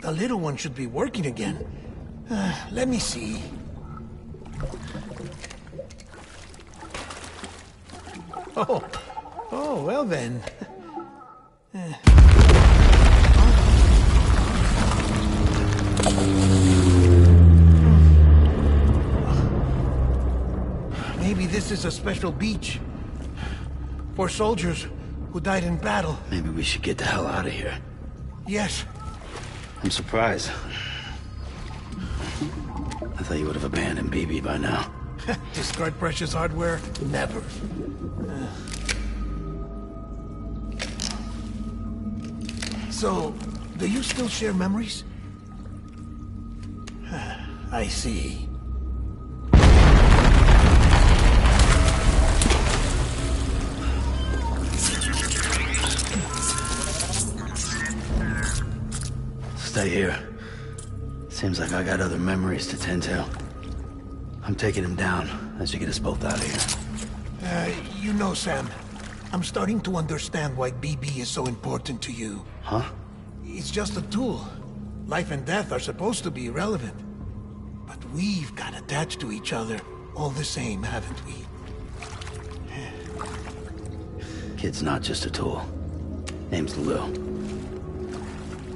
The little one should be working again. Let me see. Oh, well then. Maybe this is a special beach for soldiers who died in battle. Maybe we should get the hell out of here. Yes. I'm surprised. I thought you would have abandoned BB by now. Discard precious hardware? Never. So, do you still share memories? I see. Stay here. Seems like I got other memories to tend to. I'm taking him down as you get us both out of here. You know, Sam, I'm starting to understand why BB is so important to you. Huh? It's just a tool. Life and death are supposed to be irrelevant. But we've got attached to each other all the same, haven't we? Kid's not just a tool. Name's Lou.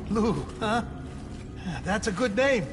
Lou, huh? That's a good name.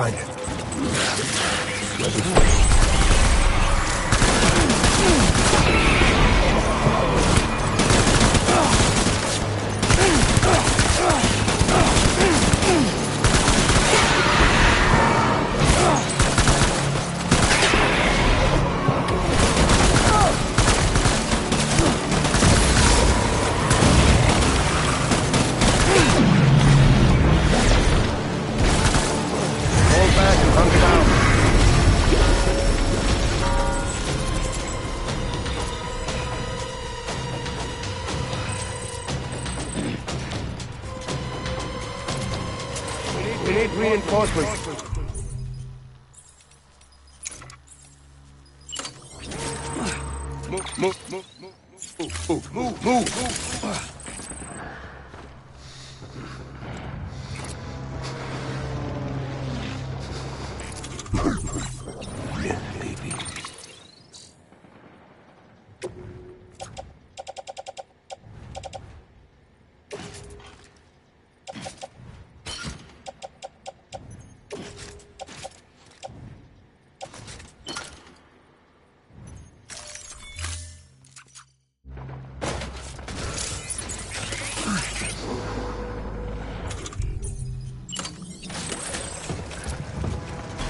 Find it. We need reinforcements. Move, move, move, move, move, move, move. Yeah, baby.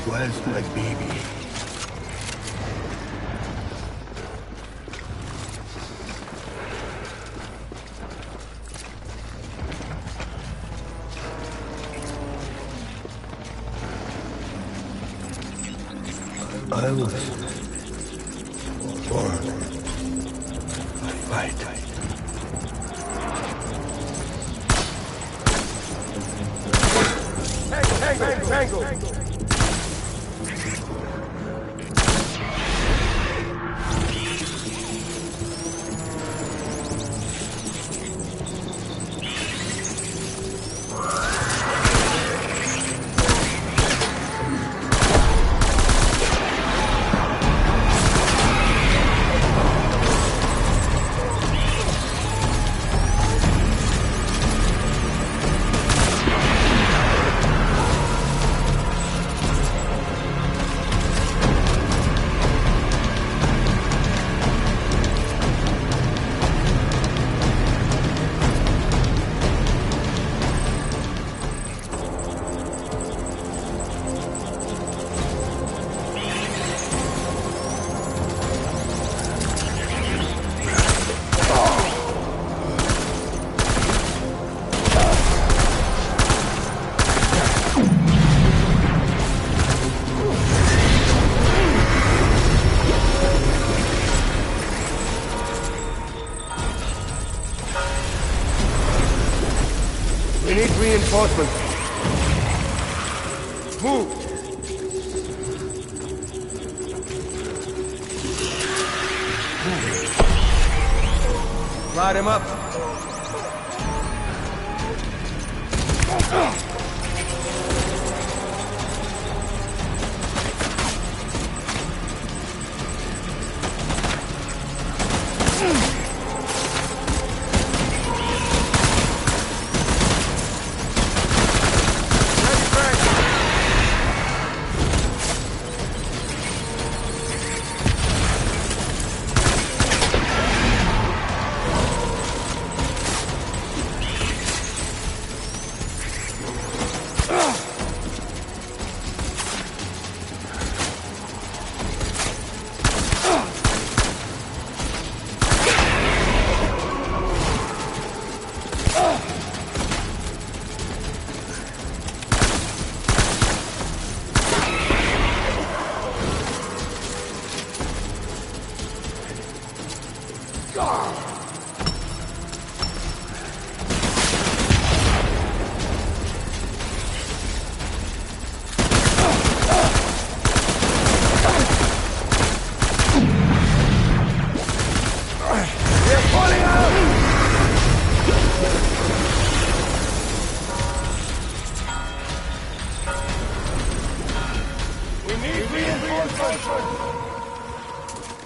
Where's my baby? I was born. I fight. Tango! We need reinforcements. Move! Light him up.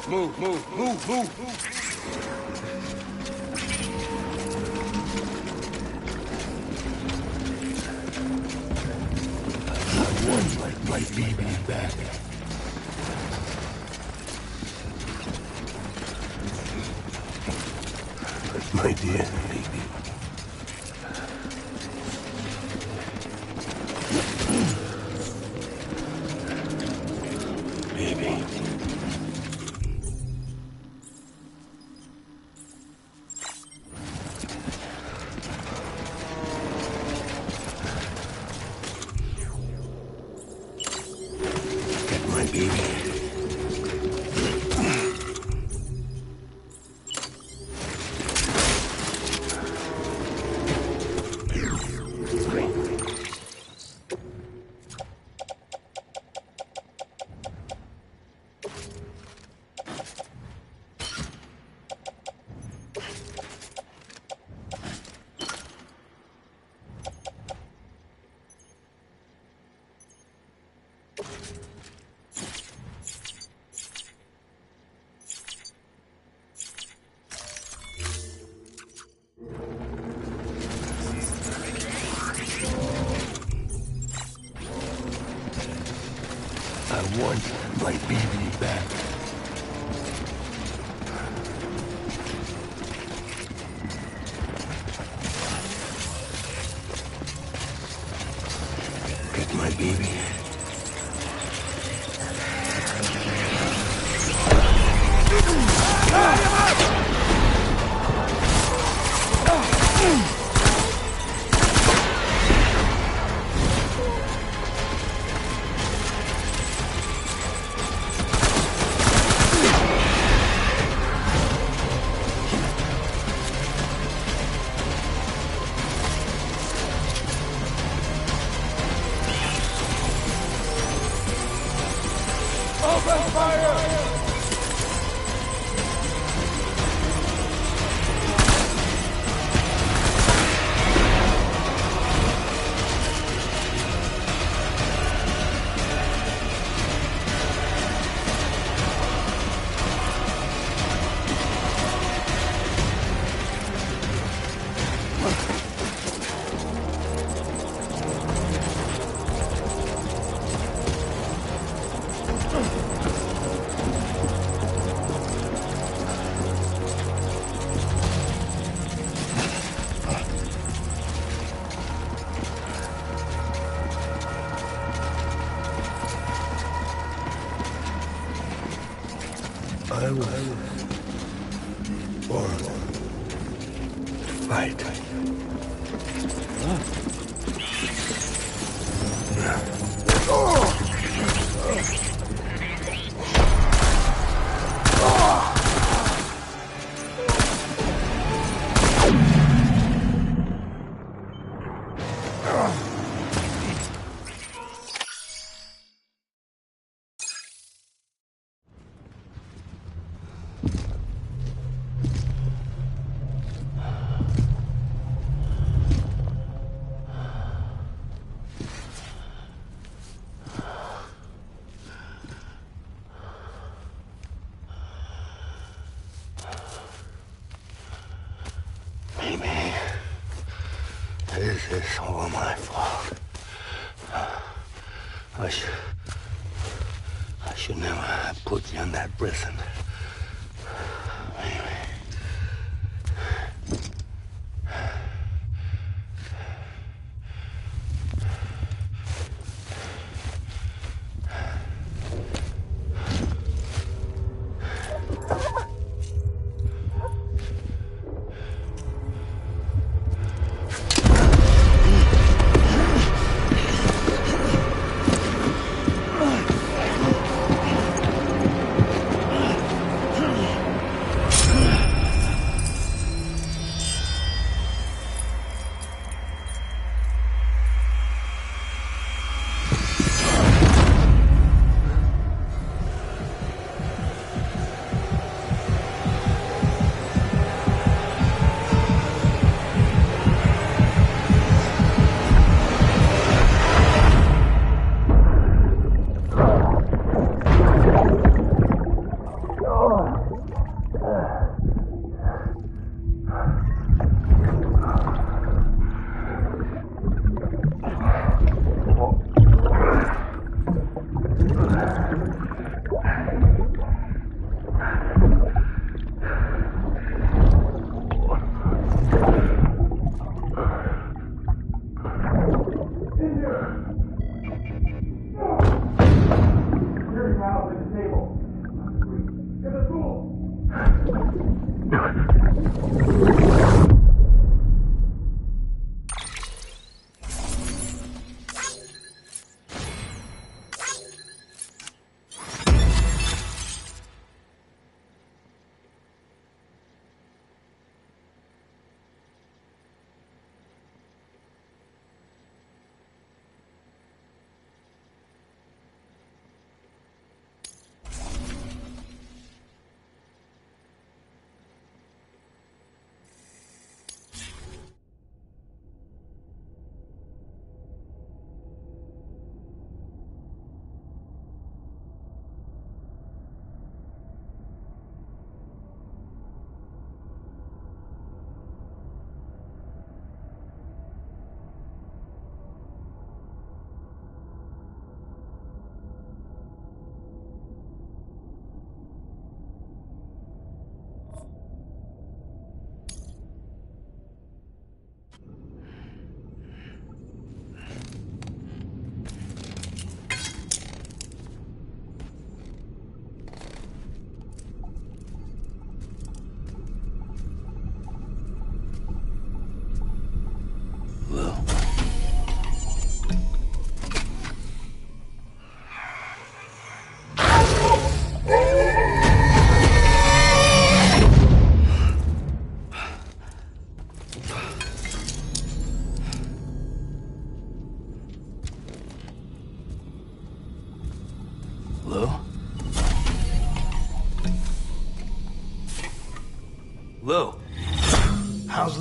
Move! I want my baby back. My dear baby. Baby. Get my baby. want my baby back. Get my baby. Open fire! I was born to fight. Maybe this is all my fault. I should never have put you in that prison. Maybe.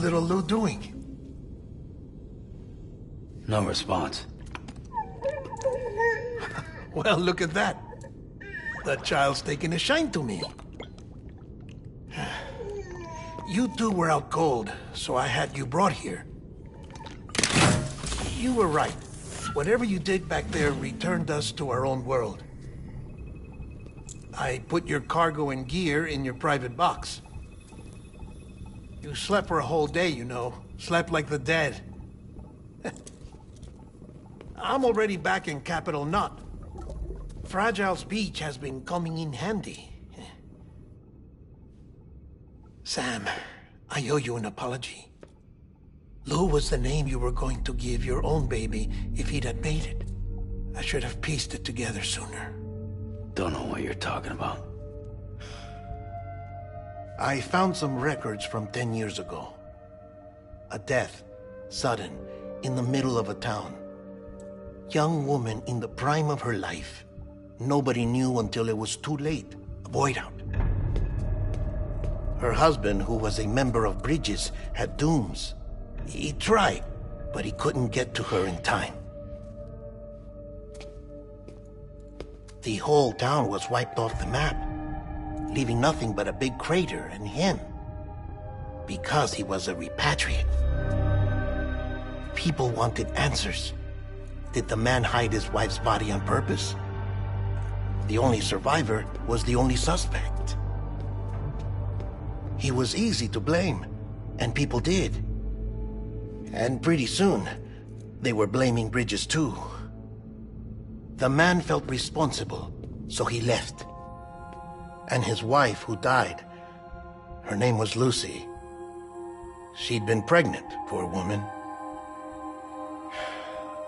little Lou doing? No response. Well, look at that. The child's taking a shine to me. You two were out cold, so I had you brought here. You were right. Whatever you did back there returned us to our own world. I put your cargo and gear in your private box. You slept for a whole day, you know. Slept like the dead. I'm already back in Capital Knot. Fragile's beach has been coming in handy. Sam, I owe you an apology. Lou was the name you were going to give your own baby if he'd had made it. I should have pieced it together sooner. Don't know what you're talking about. I found some records from 10 years ago. A death, sudden, in the middle of a town. Young woman in the prime of her life. Nobody knew until it was too late. A void out. Her husband, who was a member of Bridges, had dooms. He tried, but he couldn't get to her in time. The whole town was wiped off the map, leaving nothing but a big crater and him. Because he was a repatriate. People wanted answers. Did the man hide his wife's body on purpose? The only survivor was the only suspect. He was easy to blame, and people did. And pretty soon, they were blaming Bridges too. The man felt responsible, so he left. And his wife, who died, her name was Lucy. She'd been pregnant, poor woman.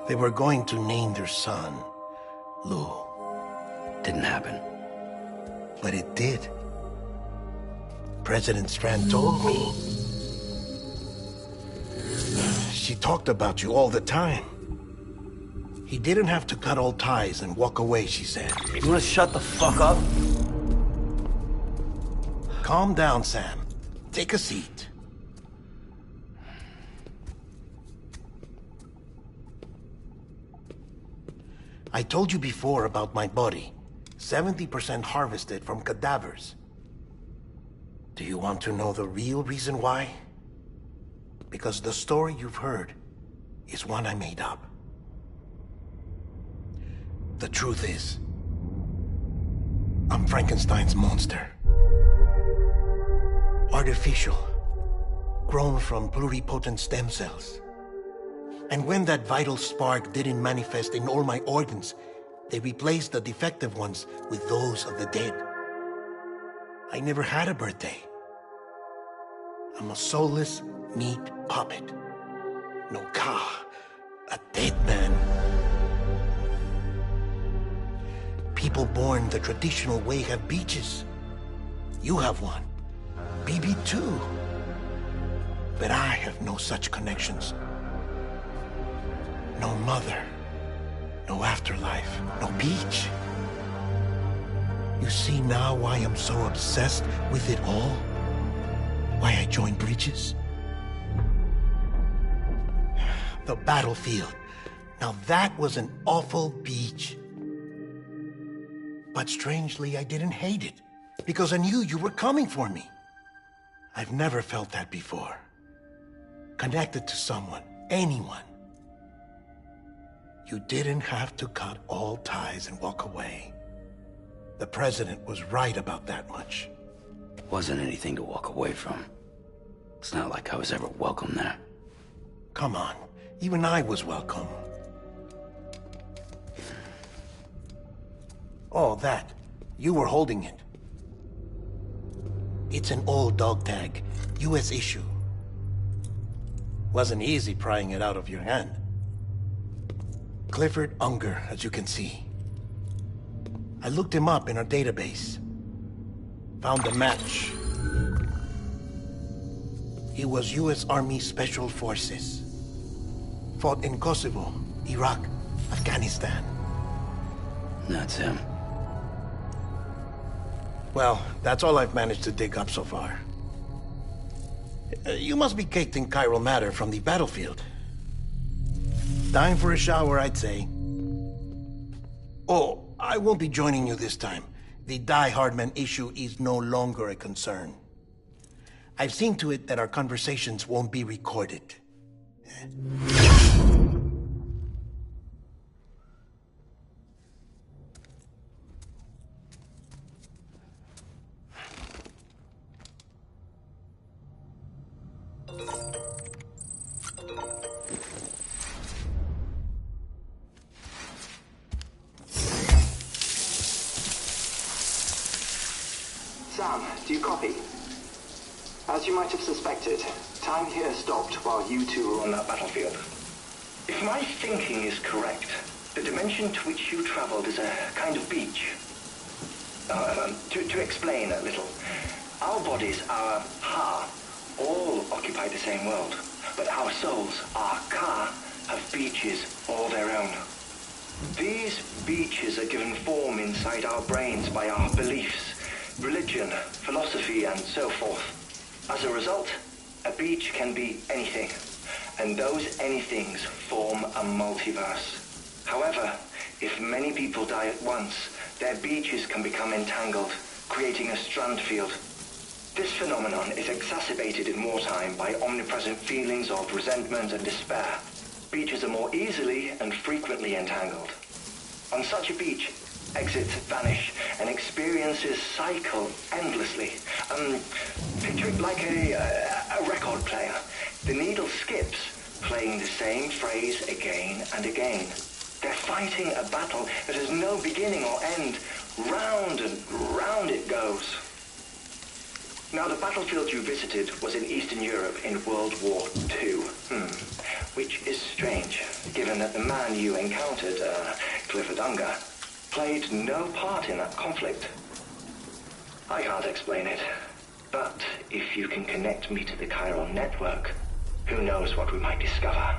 They were going to name their son Lou. Didn't happen. But it did. President Strand told me. She talked about you all the time. He didn't have to cut all ties and walk away, she said. You wanna shut the fuck up? Calm down, Sam. Take a seat. I told you before about my body. 70% harvested from cadavers. Do you want to know the real reason why? Because the story you've heard is one I made up. The truth is, I'm Frankenstein's monster. Artificial, grown from pluripotent stem cells. And when that vital spark didn't manifest in all my organs, they replaced the defective ones with those of the dead. I never had a birthday. I'm a soulless meat puppet. No car, a dead man. People born the traditional way have beaches. You have one. BB too. But I have no such connections. No mother. No afterlife. No beach. You see now why I'm so obsessed with it all? Why I joined Bridges? The battlefield. Now that was an awful beach. But strangely, I didn't hate it. Because I knew you were coming for me. I've never felt that before. Connected to someone, anyone. You didn't have to cut all ties and walk away. The president was right about that much. Wasn't anything to walk away from. It's not like I was ever welcome there. Come on, even I was welcome. Oh, that. You were holding it. It's an old dog tag, US issue. Wasn't easy prying it out of your hand. Clifford Unger, as you can see. I looked him up in our database. Found a match. He was US Army Special Forces. Fought in Kosovo, Iraq, Afghanistan. That's him. Well, that's all I've managed to dig up so far. You must be caked in chiral matter from the battlefield. Time for a shower, I'd say. Oh, I won't be joining you this time. The Die Hardman issue is no longer a concern. I've seen to it that our conversations won't be recorded. Sam, do you copy? As you might have suspected, time here stopped while you two were on that battlefield. If my thinking is correct, the dimension to which you traveled is a kind of beach. To explain a little, our bodies, our Ha, all occupy the same world, but our souls, our Ka, have beaches all their own. These beaches are given form inside our brains by our beliefs, religion, philosophy, and so forth. As a result, a beach can be anything, and those anythings form a multiverse. However, if many people die at once, their beaches can become entangled, creating a strand field. This phenomenon is exacerbated in wartime by omnipresent feelings of resentment and despair. Beaches are more easily and frequently entangled. On such a beach, exits vanish and experiences cycle endlessly. Picture it like a record player. The needle skips, playing the same phrase again and again. They're fighting a battle that has no beginning or end. Round and round it goes. Now, the battlefield you visited was in Eastern Europe in World War II. Which is strange, given that the man you encountered, Clifford Unger, played no part in that conflict. I can't explain it, but if you can connect me to the chiral network, who knows what we might discover.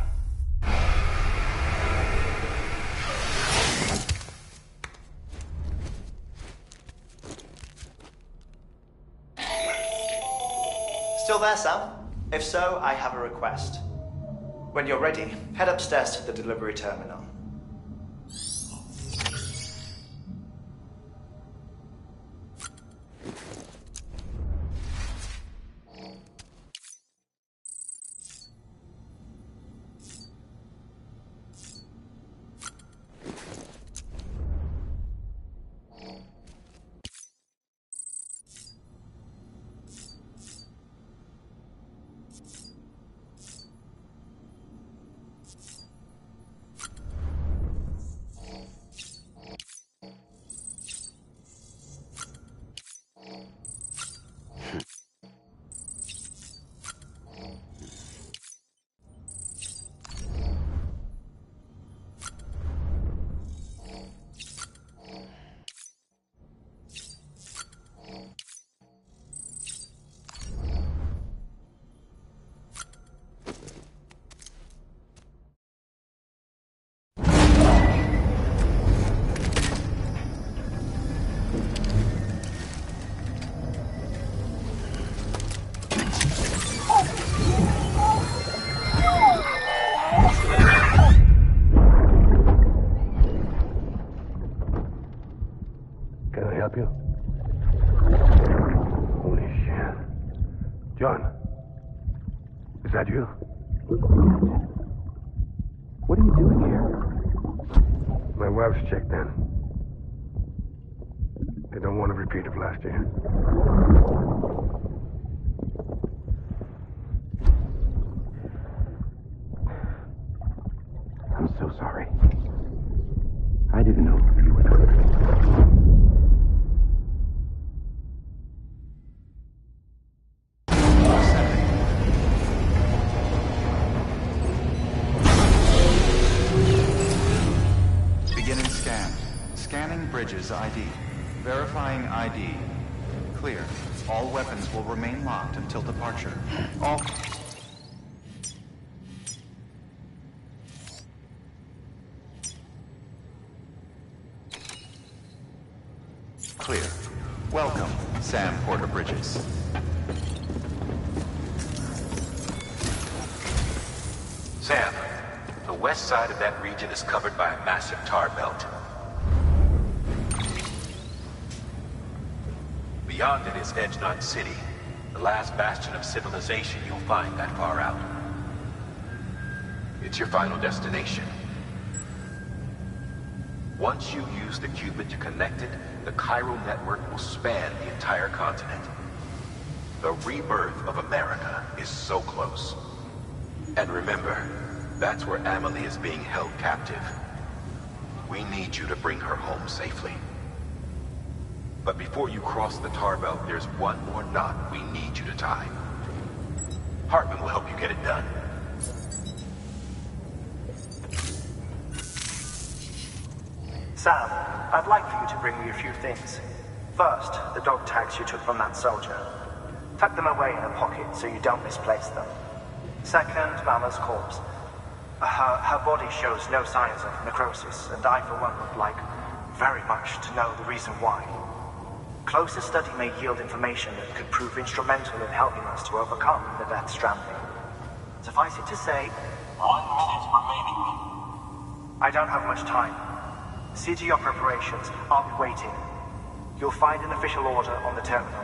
Still there, Sam? If so, I have a request. When you're ready, head upstairs to the delivery terminal. John, is that you? What are you doing here? My wife's checked in. They don't want a repeat of last year. I'm so sorry. I didn't know you were coming. Beginning scan. Scanning bridges ID. Verifying ID. Clear. All weapons will remain locked until departure. All... Clear. Welcome, Sam Porter Bridges. west side of that region is covered by a massive tar belt. Beyond it is Edgenot City, the last bastion of civilization you'll find that far out. It's your final destination. Once you use the qubit to connect it, the chiral network will span the entire continent. The rebirth of America is so close. And remember, that's where Amelie is being held captive. We need you to bring her home safely. But before you cross the tar belt, there's one more knot we need you to tie. Hartman will help you get it done. Sam, I'd like for you to bring me a few things. First, the dog tags you took from that soldier. Tuck them away in a pocket so you don't misplace them. Second, Mama's corpse. Her body shows no signs of necrosis, and I, for one, would like very much to know the reason why. Closer study may yield information that could prove instrumental in helping us to overcome the Death Stranding. Suffice it to say, 1 minute remaining. I don't have much time. See to your preparations. I'll be waiting. You'll find an official order on the terminal.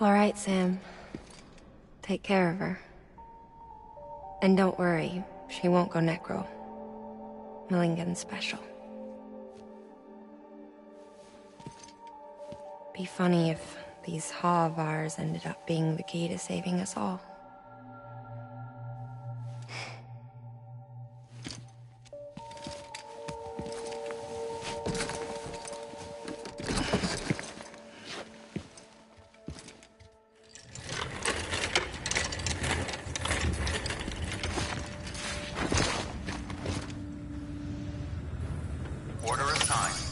All right, Sam. Take care of her. And don't worry, she won't go necro. Millingen's special. Be funny if these Ha of ours ended up being the key to saving us all. Order assigned.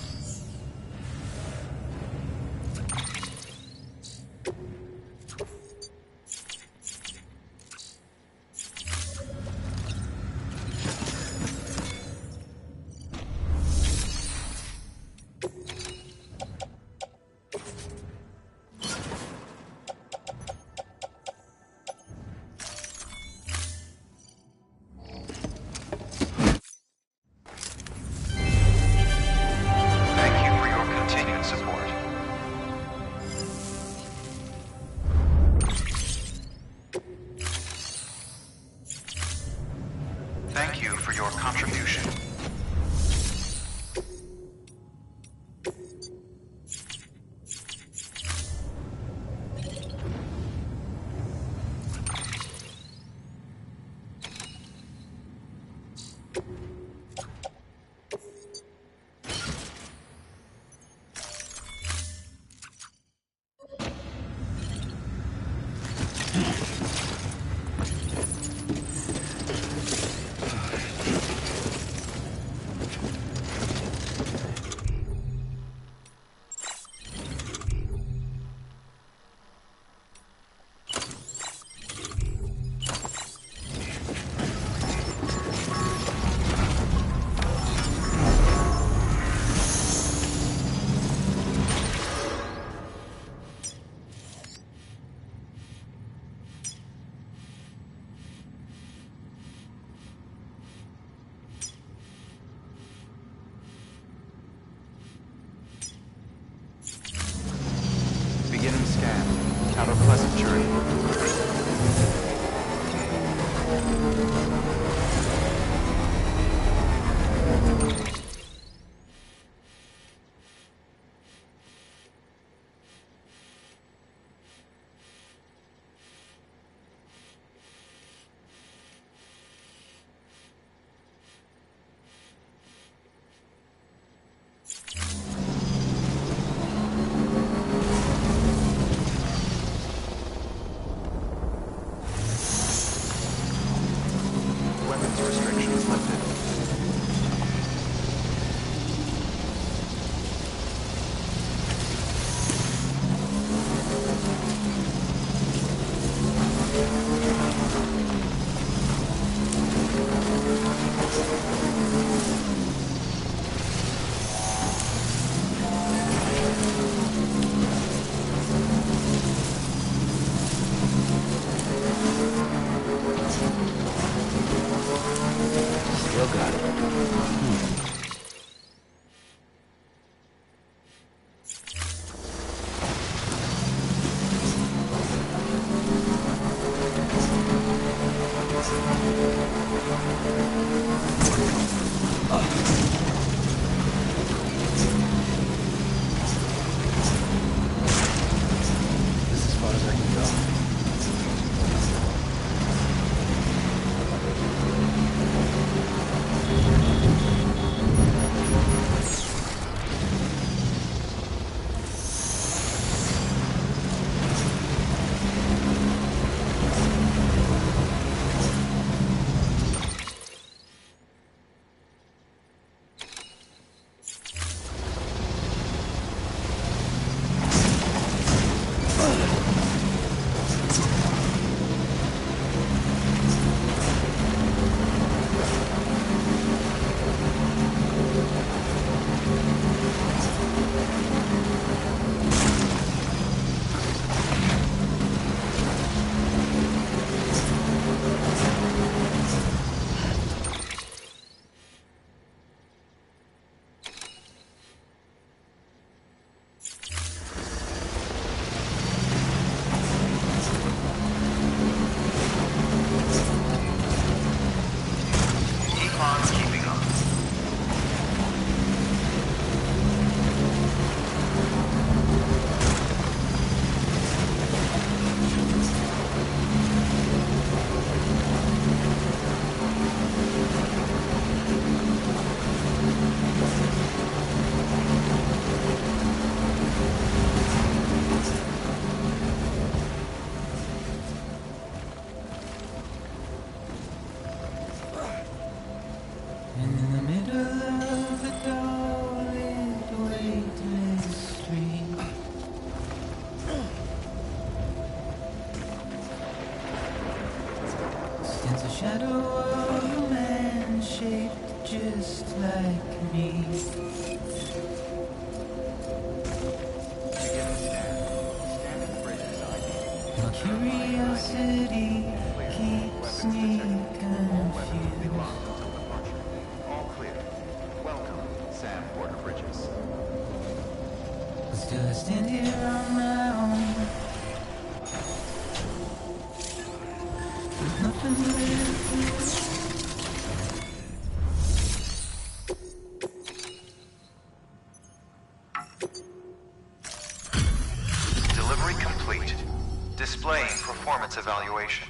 Curiosity keeps me confused. All clear. Welcome, Sam Porter Bridges. Still I stand here on my own. With nothing left. Delivery complete. Displaying performance evaluation.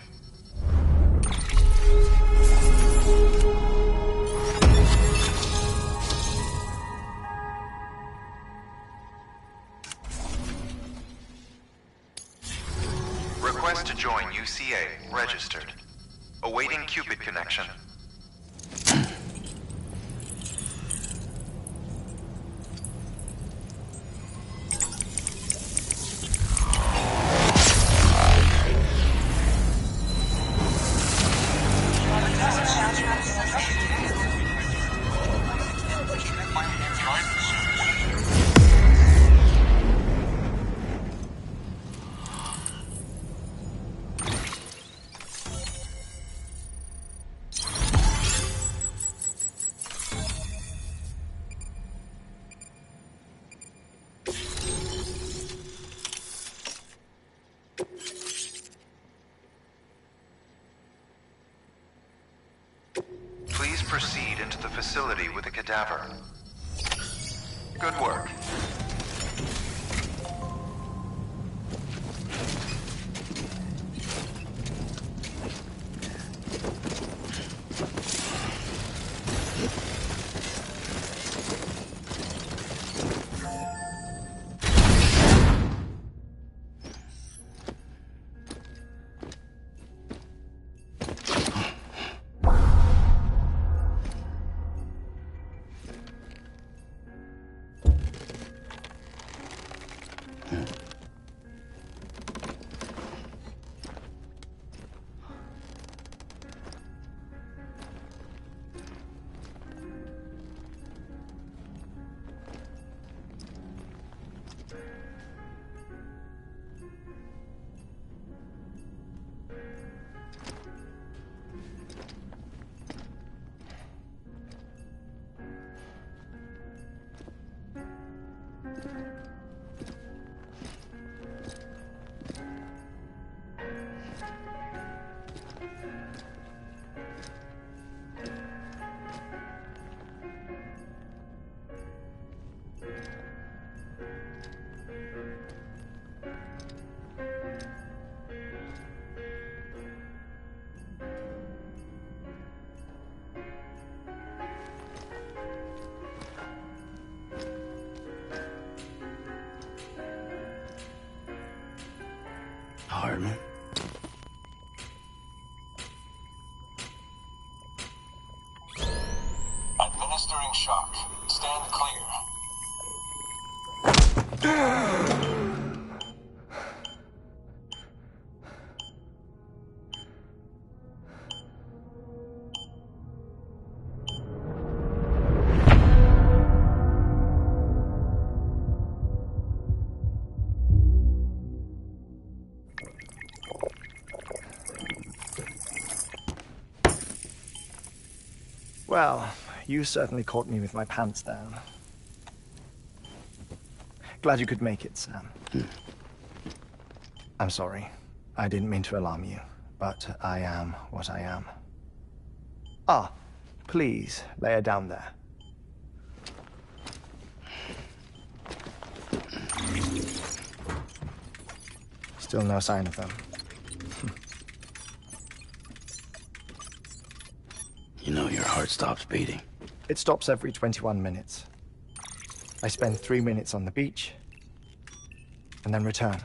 Request to join UCA. Registered. Awaiting Cupid connection. Please proceed into the facility with a cadaver. Good work. Hartman. Administering shock. Stand clear. Well, you certainly caught me with my pants down. Glad you could make it, Sam. I'm sorry. I didn't mean to alarm you, but I am what I am. Ah, please, lay her down there. Still no sign of them. You know your heart stops beating. It stops every 21 minutes. I spend 3 minutes on the beach, and then return.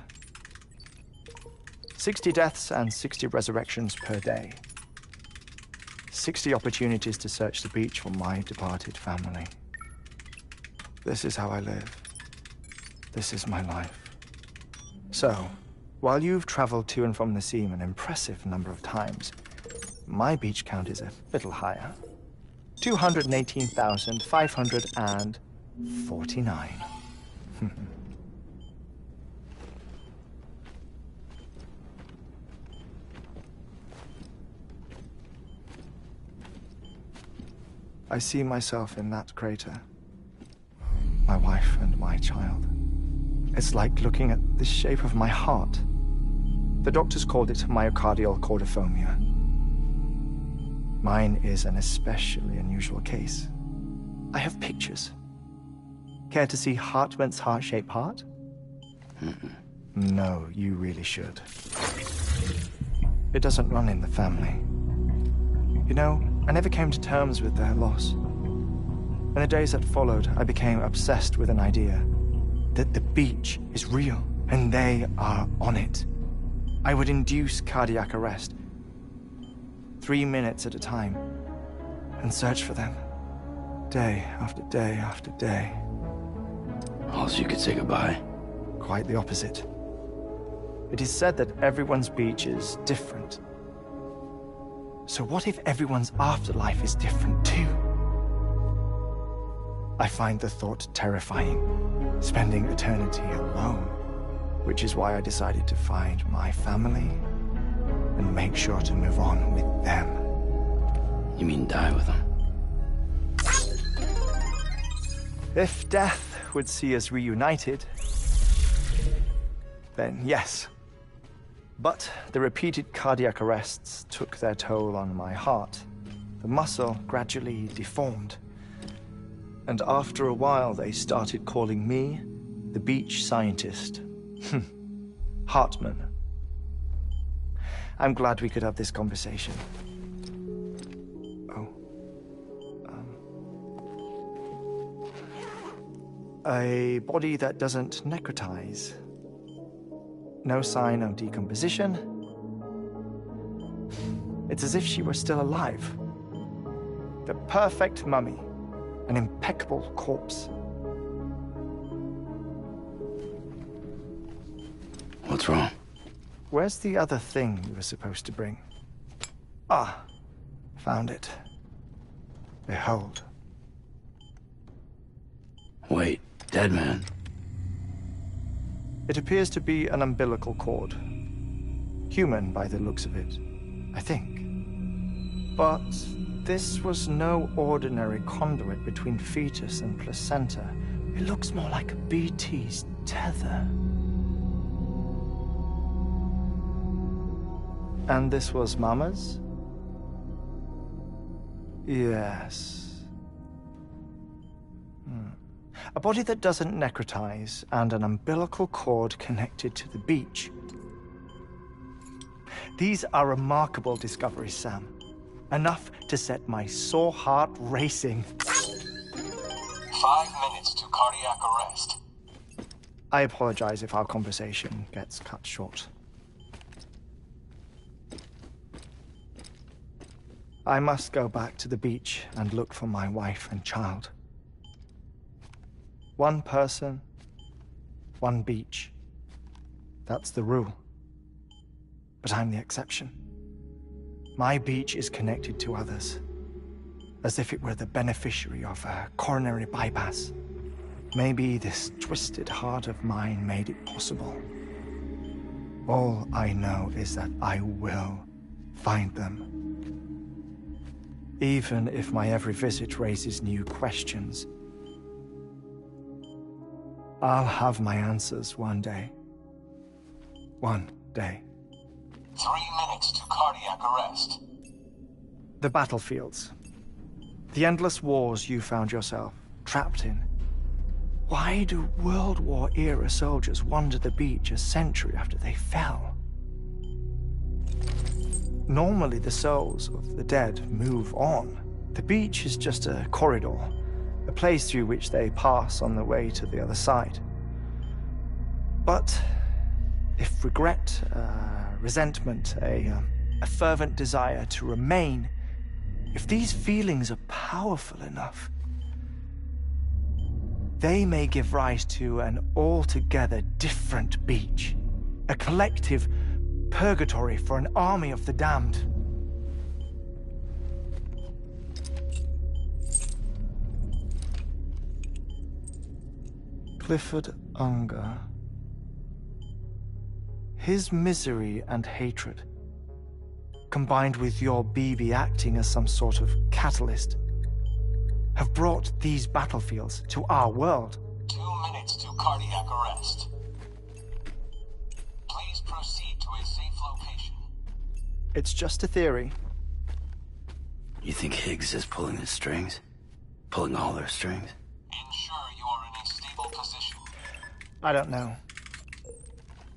60 deaths and 60 resurrections per day. 60 opportunities to search the beach for my departed family. This is how I live. This is my life. So, while you've traveled to and from the scene an impressive number of times, my beach count is a little higher. 218,549. I see myself in that crater. My wife and my child. It's like looking at the shape of my heart. The doctors called it myocardial chordophobia. Mine is an especially unusual case. I have pictures. Care to see Hartman's heart-shaped heart? No, you really should. It doesn't run in the family. You know, I never came to terms with their loss. In the days that followed, I became obsessed with an idea that the beach is real and they are on it. I would induce cardiac arrest, 3 minutes at a time, and search for them, day after day after day. Also, you could say goodbye. Quite the opposite. It is said that everyone's beach is different. So what if everyone's afterlife is different too? I find the thought terrifying, spending eternity alone, which is why I decided to find my family and make sure to move on with them. You mean die with them? If death would see us reunited, then yes. But the repeated cardiac arrests took their toll on my heart. The muscle gradually deformed. And after a while, they started calling me the beach scientist. Hartman. I'm glad we could have this conversation. A body that doesn't necrotize. No sign of decomposition. It's as if she were still alive. The perfect mummy. An impeccable corpse. What's wrong? Where's the other thing you were supposed to bring? Ah, found it. Behold. Wait, dead man? It appears to be an umbilical cord. Human by the looks of it, I think. But this was no ordinary conduit between fetus and placenta. It looks more like a BT's tether. And this was Mama's? Yes. A body that doesn't necrotize and an umbilical cord connected to the beach. These are remarkable discoveries, Sam. Enough to set my sore heart racing. 5 minutes to cardiac arrest. I apologize if our conversation gets cut short. I must go back to the beach and look for my wife and child. One person, one beach. That's the rule. But I'm the exception. My beach is connected to others, as if it were the beneficiary of a coronary bypass. Maybe this twisted heart of mine made it possible. All I know is that I will find them. Even if my every visit raises new questions. I'll have my answers one day. One day. 3 minutes to cardiac arrest. The battlefields. The endless wars you found yourself trapped in. Why do World War-era soldiers wander the beach a century after they fell? Normally, the souls of the dead move on. The beach is just a corridor, a place through which they pass on the way to the other side. But if regret, resentment, a fervent desire to remain, if these feelings are powerful enough, they may give rise to an altogether different beach, a collective purgatory for an army of the damned. Clifford Unger. His misery and hatred, combined with your BB acting as some sort of catalyst, have brought these battlefields to our world. 2 minutes to cardiac arrest. Please proceed to a safe location. It's just a theory. You think Higgs is pulling the strings? Pulling all their strings? Ensure you are in a stable position. I don't know.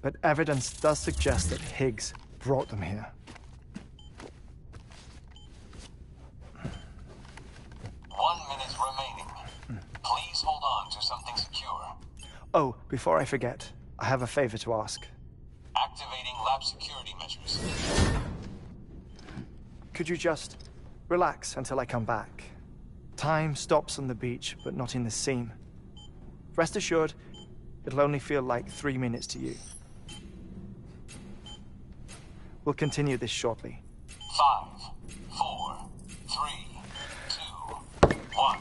But evidence does suggest that Higgs brought them here. 1 minute remaining. Please hold on to something secure. Oh, before I forget, I have a favor to ask. Activating lab security measures. Could you just relax until I come back? Time stops on the beach, but not in the scene. Rest assured, it'll only feel like 3 minutes to you. We'll continue this shortly. 5, 4, 3, 2, 1.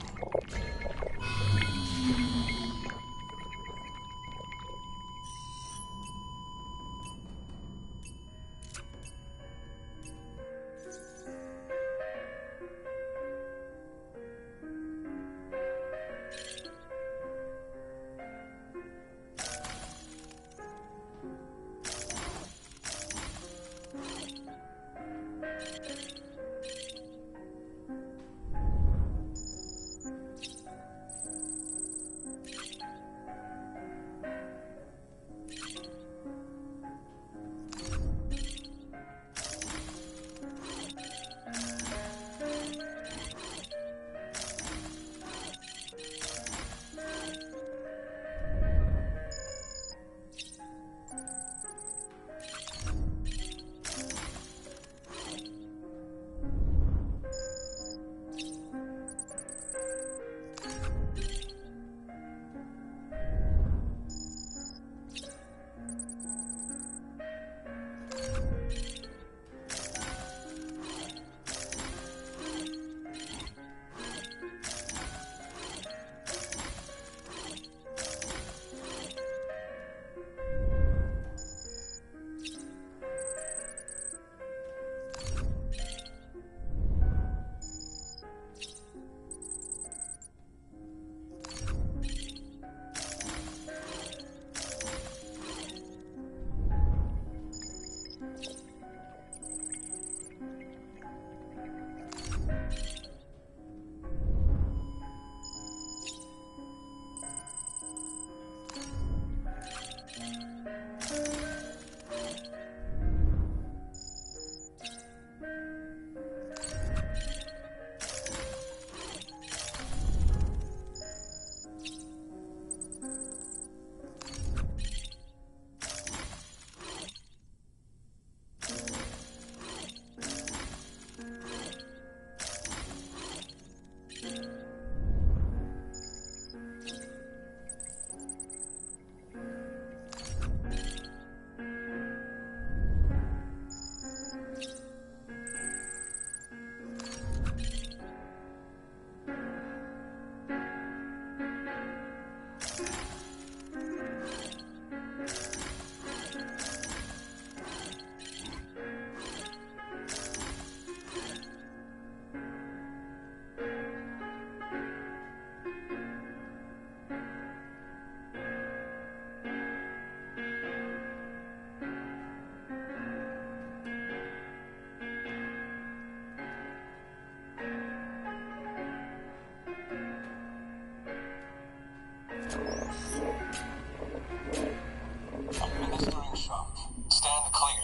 Administering shock. Stand clear.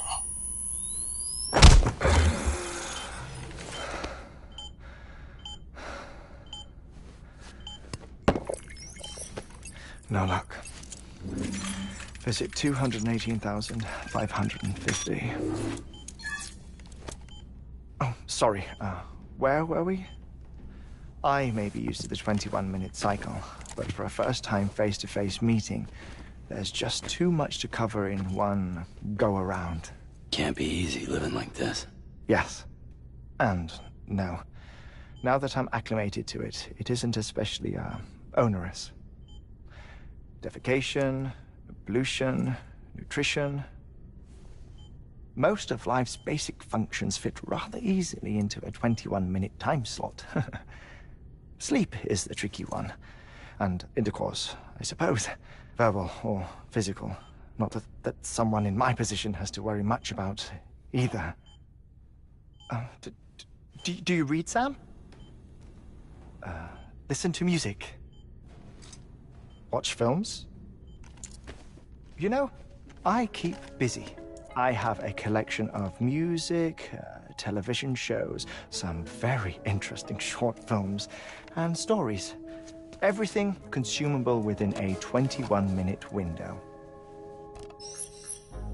No luck. Visit 218,550. Oh, sorry. Where were we? I may be used to the 21-minute cycle, but for a first-time face-to-face meeting, there's just too much to cover in one go-around. Can't be easy living like this. Yes. And no. Now that I'm acclimated to it, it isn't especially, onerous. Defecation, pollution, nutrition. Most of life's basic functions fit rather easily into a 21-minute time slot. Sleep is the tricky one. And intercourse, I suppose. Verbal or physical. Not that someone in my position has to worry much about either. Do you read, Sam? Listen to music. Watch films. You know, I keep busy. I have a collection of music, television shows, some very interesting short films, and stories. Everything consumable within a 21-minute window.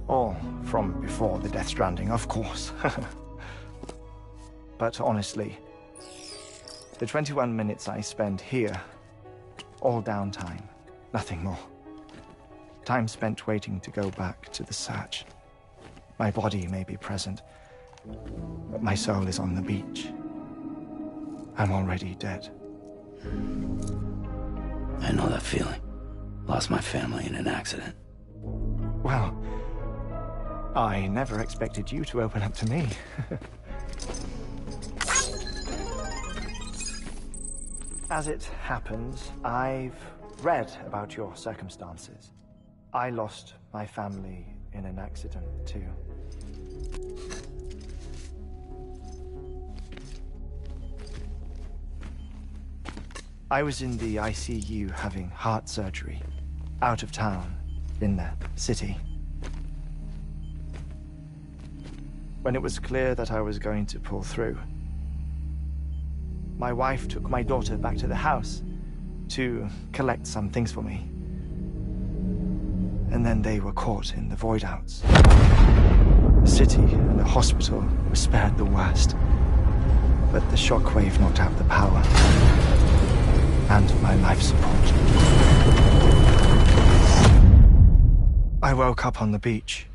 All from before the Death Stranding, of course. But honestly, the 21 minutes I spend here, all downtime, nothing more. Time spent waiting to go back to the search. My body may be present, but my soul is on the beach. I'm already dead. I know that feeling. Lost my family in an accident. Well, I never expected you to open up to me. As it happens, I've read about your circumstances. I lost my family in an accident, too. I was in the ICU having heart surgery, out of town, in the city. When it was clear that I was going to pull through, my wife took my daughter back to the house to collect some things for me. And then they were caught in the void-outs. The city and the hospital were spared the worst, but the shockwave knocked out the power and my life support. I woke up on the beach.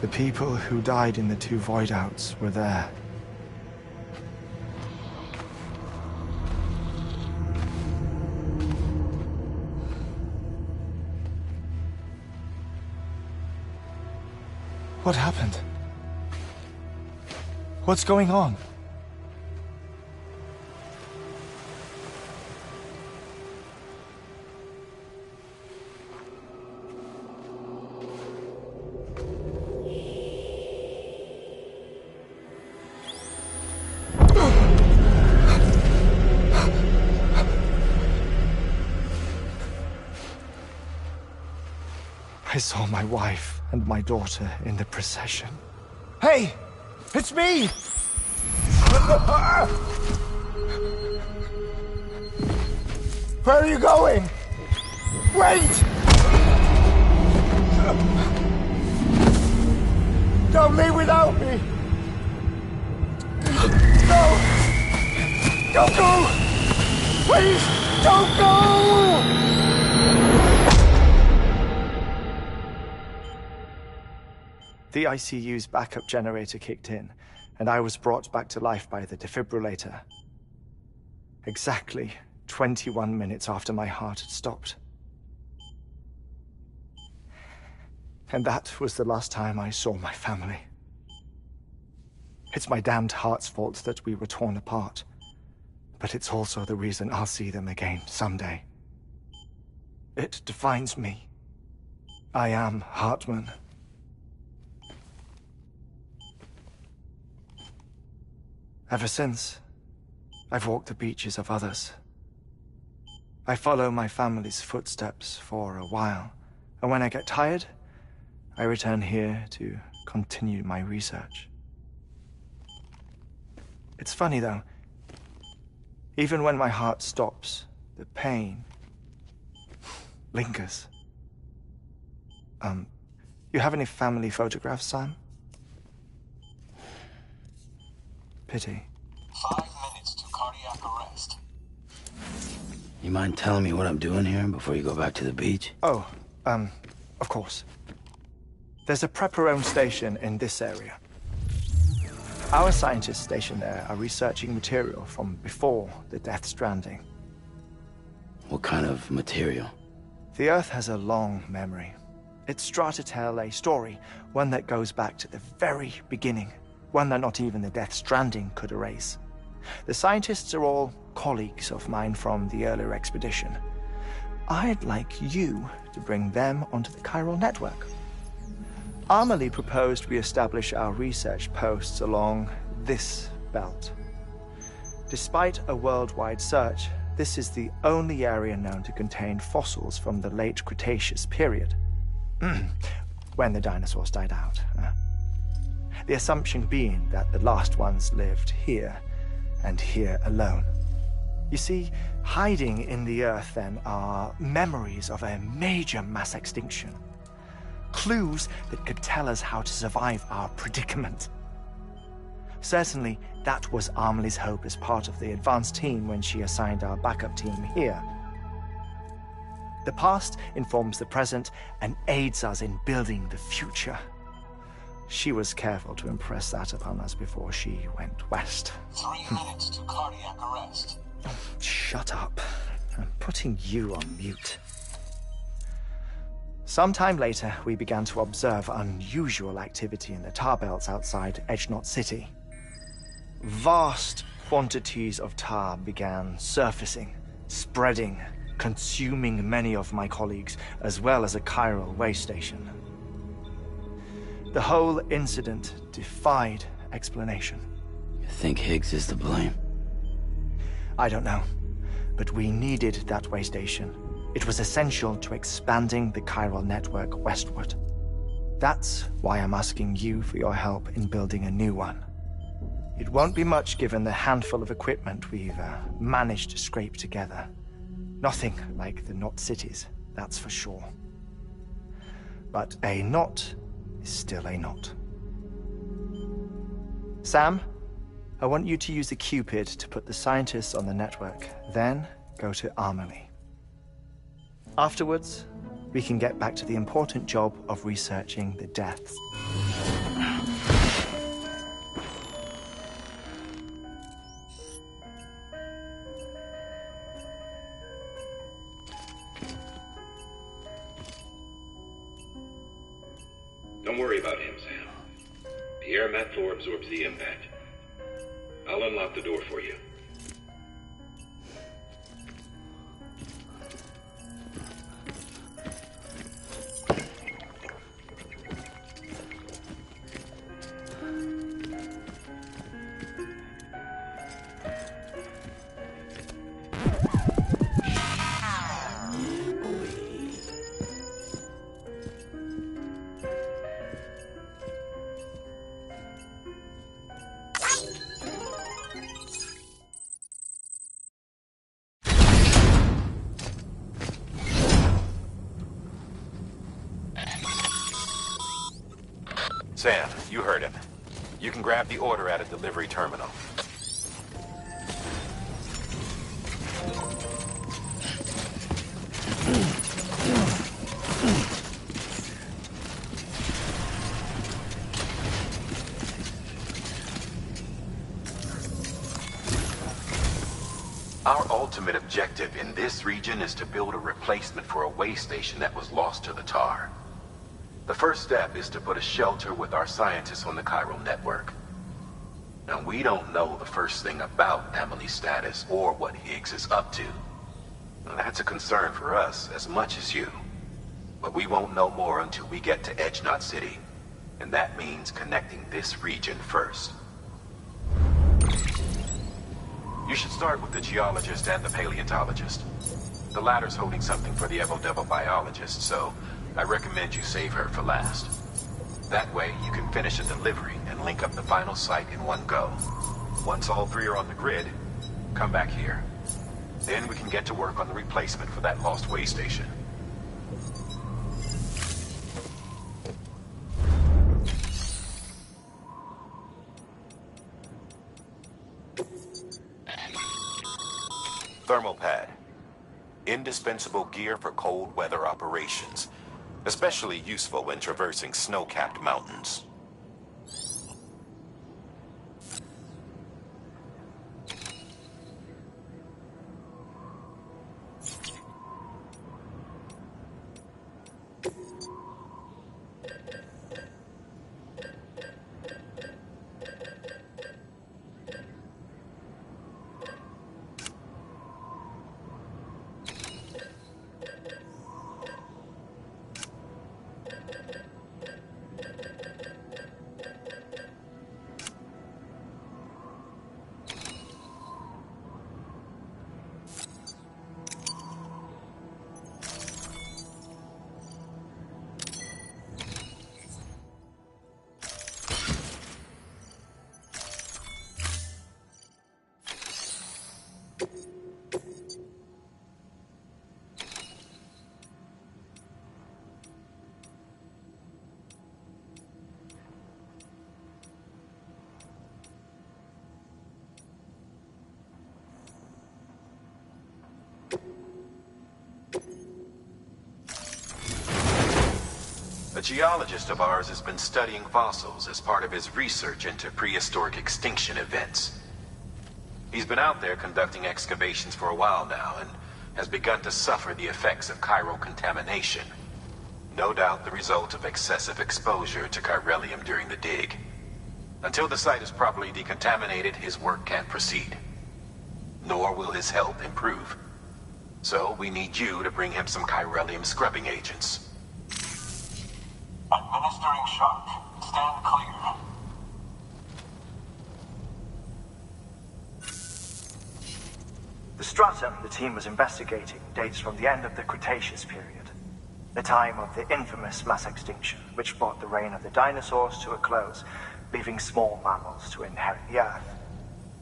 The people who died in the two void-outs were there. What happened? What's going on? I saw my wife and my daughter in the procession. Hey! It's me! Where are you going? Wait! Don't leave without me! No! Don't go! Please, don't go! The ICU's backup generator kicked in, and I was brought back to life by the defibrillator. Exactly 21 minutes after my heart had stopped. And that was the last time I saw my family. It's my damned heart's fault that we were torn apart, but it's also the reason I'll see them again someday. It defines me. I am Hartman. Ever since, I've walked the beaches of others. I follow my family's footsteps for a while, and when I get tired, I return here to continue my research. It's funny, though. Even when my heart stops, the pain lingers. You have any family photographs, Sam? Pity. 5 minutes to cardiac arrest. You mind telling me what I'm doing here before you go back to the beach? Oh, of course. There's a prepper-owned station in this area. Our scientists stationed there are researching material from before the Death Stranding. What kind of material? The Earth has a long memory. It's trying to tell a story, one that goes back to the very beginning, one that not even the Death Stranding could erase. The scientists are all colleagues of mine from the earlier expedition. I'd like you to bring them onto the chiral network. Amelie proposed we establish our research posts along this belt. Despite a worldwide search, this is the only area known to contain fossils from the late Cretaceous period, when the dinosaurs died out. The assumption being that the last ones lived here, and here alone. You see, hiding in the Earth, then, are memories of a major mass extinction. Clues that could tell us how to survive our predicament. Certainly, that was Amelie's hope as part of the advanced team when she assigned our backup team here. The past informs the present and aids us in building the future. She was careful to impress that upon us before she went west. 3 minutes to cardiac arrest. Shut up. I'm putting you on mute. Sometime later, we began to observe unusual activity in the tar belts outside Edgenot City. Vast quantities of tar began surfacing, spreading, consuming many of my colleagues, as well as a chiral way station. The whole incident defied explanation. You think Higgs is to blame? I don't know, but we needed that way station. It was essential to expanding the chiral network westward. That's why I'm asking you for your help in building a new one. It won't be much given the handful of equipment we've managed to scrape together. Nothing like the knot cities, that's for sure. But a knot is still a knot. Sam, I want you to use the Cupid to put the scientists on the network, then go to Amelie. Afterwards, we can get back to the important job of researching the deaths. Don't worry about him, Sam. The air mat floor absorbs the impact. I'll unlock the door for you. Sam, you heard him. You can grab the order at a delivery terminal. Our ultimate objective in this region is to build a replacement for a way station that was lost to the tar. The first step is to put a shelter with our scientists on the chiral network. Now, we don't know the first thing about Amelie's status or what Higgs is up to. Now, that's a concern for us as much as you. But we won't know more until we get to Edgenot City. And that means connecting this region first. You should start with the geologist and the paleontologist. The latter's holding something for the Evo-Devil biologist, so I recommend you save her for last. That way, you can finish a delivery and link up the final site in one go. Once all three are on the grid, come back here. Then we can get to work on the replacement for that lost way station. Thermal pad. Indispensable gear for cold weather operations. Especially useful when traversing snow-capped mountains. geologist of ours has been studying fossils as part of his research into prehistoric extinction events. He's been out there conducting excavations for a while now and has begun to suffer the effects of chiral contamination. No doubt the result of excessive exposure to chiralium during the dig. Until the site is properly decontaminated, his work can't proceed. Nor will his health improve. So we need you to bring him some chiralium scrubbing agents. Administering shock. Stand clear. The stratum the team was investigating dates from the end of the Cretaceous period, the time of the infamous mass extinction, which brought the reign of the dinosaurs to a close, leaving small mammals to inherit the Earth.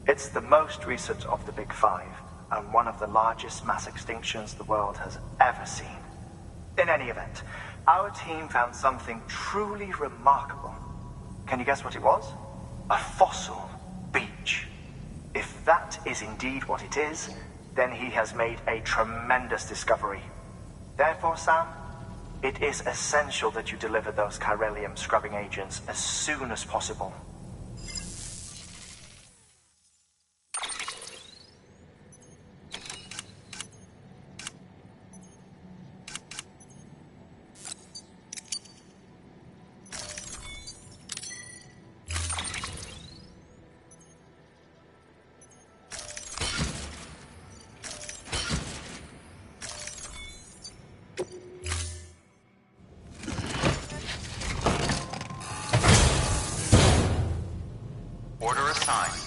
It's the most recent of the Big Five, and one of the largest mass extinctions the world has ever seen. In any event, our team found something truly remarkable. Can you guess what it was? A fossil beach. If that is indeed what it is, then he has made a tremendous discovery. Therefore, Sam, it is essential that you deliver those chiralium scrubbing agents as soon as possible. Order assigned.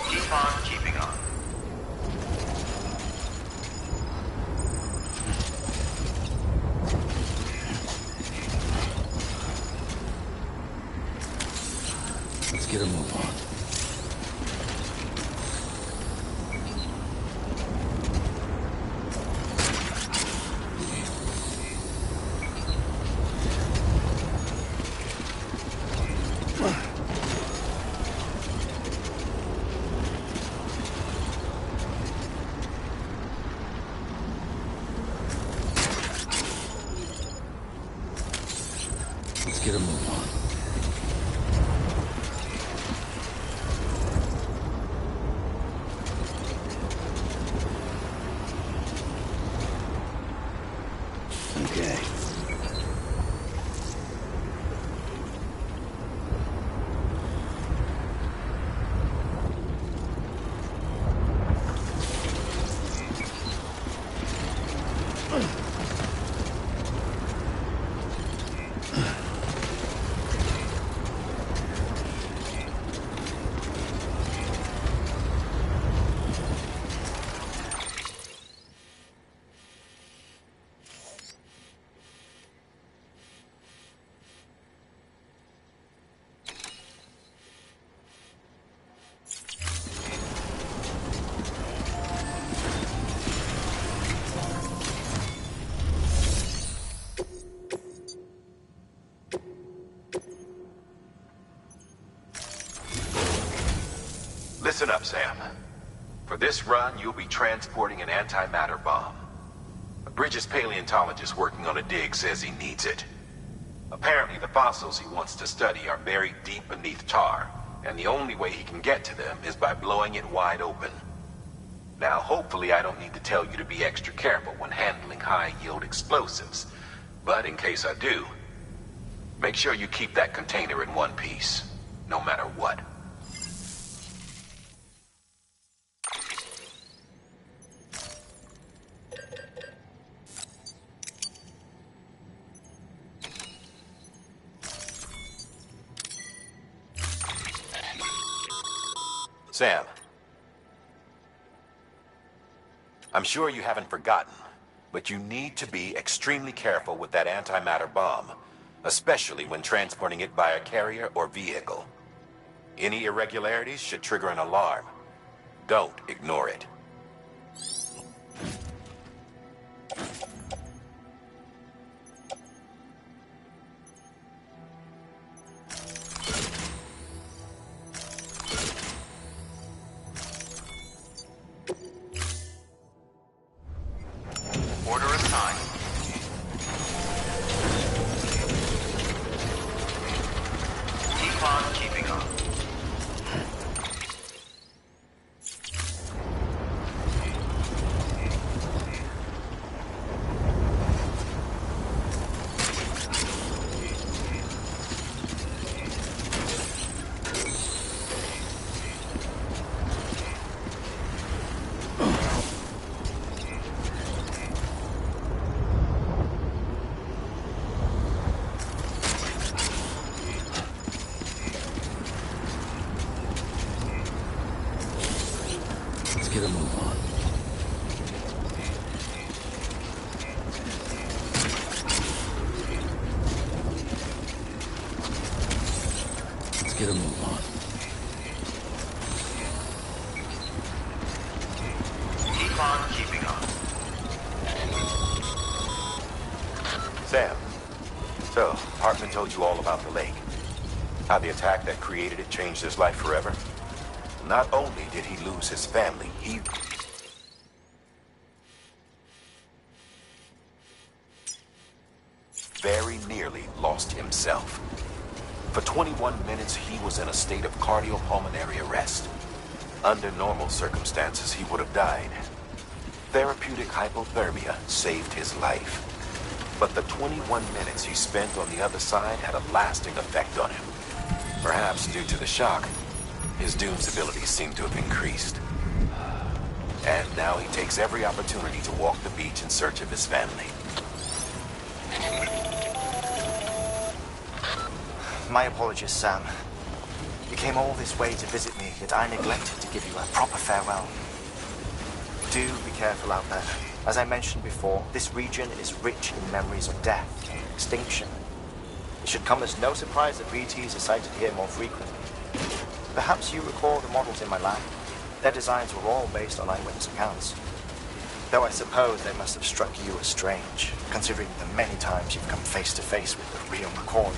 Keep on keeping on. Let's get a move on. Let's get a move on. Okay. Listen up, Sam. For this run, you'll be transporting an antimatter bomb. A Bridges paleontologist working on a dig says he needs it. Apparently, the fossils he wants to study are buried deep beneath tar, and the only way he can get to them is by blowing it wide open. Now, hopefully I don't need to tell you to be extra careful when handling high-yield explosives, but in case I do, make sure you keep that container in one piece, no matter what. Sam. I'm sure you haven't forgotten, but you need to be extremely careful with that antimatter bomb, especially when transporting it by a carrier or vehicle. Any irregularities should trigger an alarm. Don't ignore it. Order assigned. Keep on keeping on. Let's get a move on. Let's get a move on. Keep on keeping on. Sam, so Hartman told you all about the lake. How the attack that created it changed his life forever? Not only did he lose his family, he very nearly lost himself. For 21 minutes, he was in a state of cardiopulmonary arrest. Under normal circumstances, he would have died. Therapeutic hypothermia saved his life. But the 21 minutes he spent on the other side had a lasting effect on him. Perhaps due to the shock, his Doom's abilities seem to have increased. And now he takes every opportunity to walk the beach in search of his family. My apologies, Sam. You came all this way to visit me, yet I neglected to give you a proper farewell. Do be careful out there. As I mentioned before, this region is rich in memories of death and extinction. It should come as no surprise that BTs are sighted here more frequently. Perhaps you recall the models in my lab. Their designs were all based on eyewitness accounts. Though I suppose they must have struck you as strange, considering the many times you've come face to face with the real McCoy.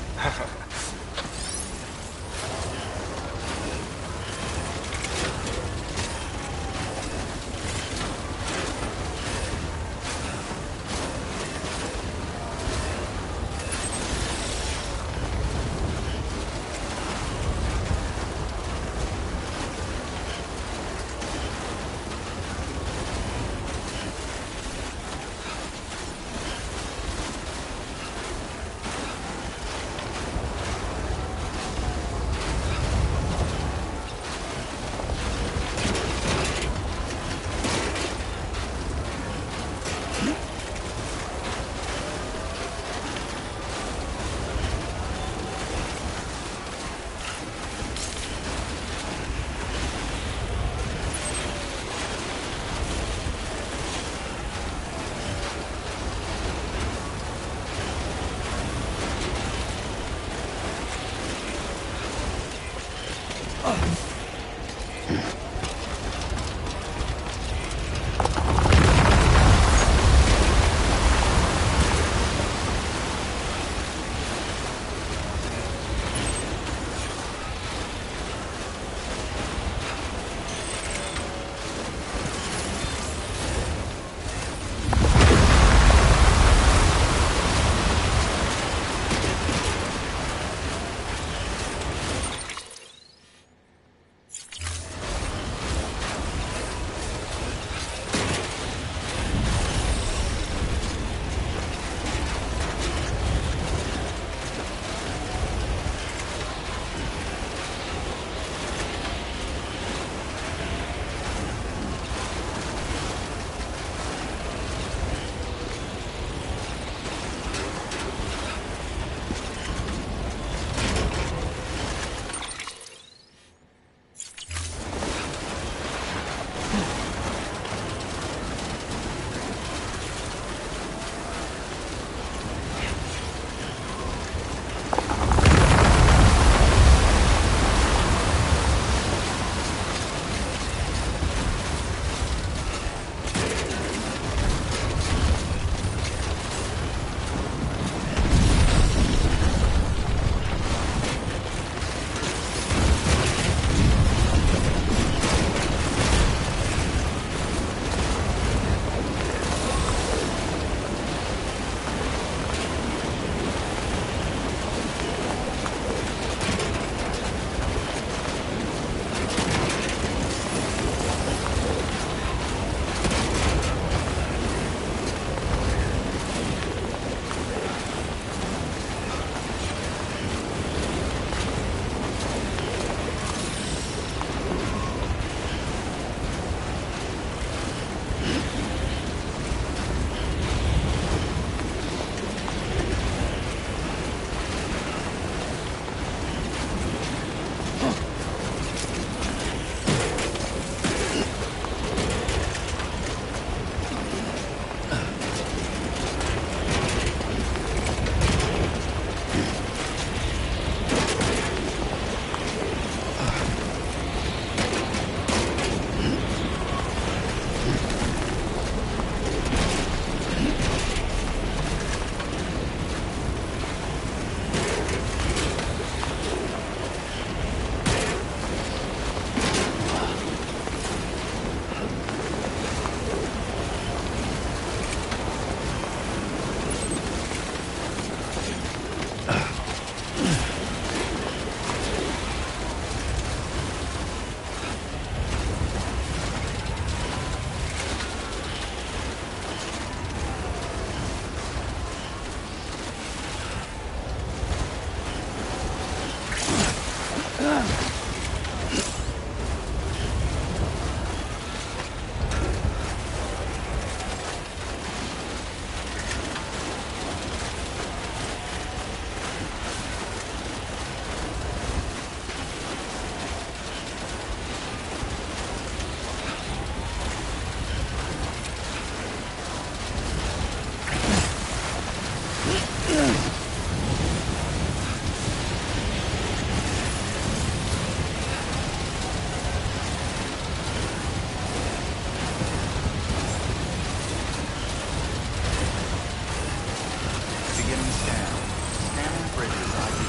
Beginning scan. Scanning bridges ID.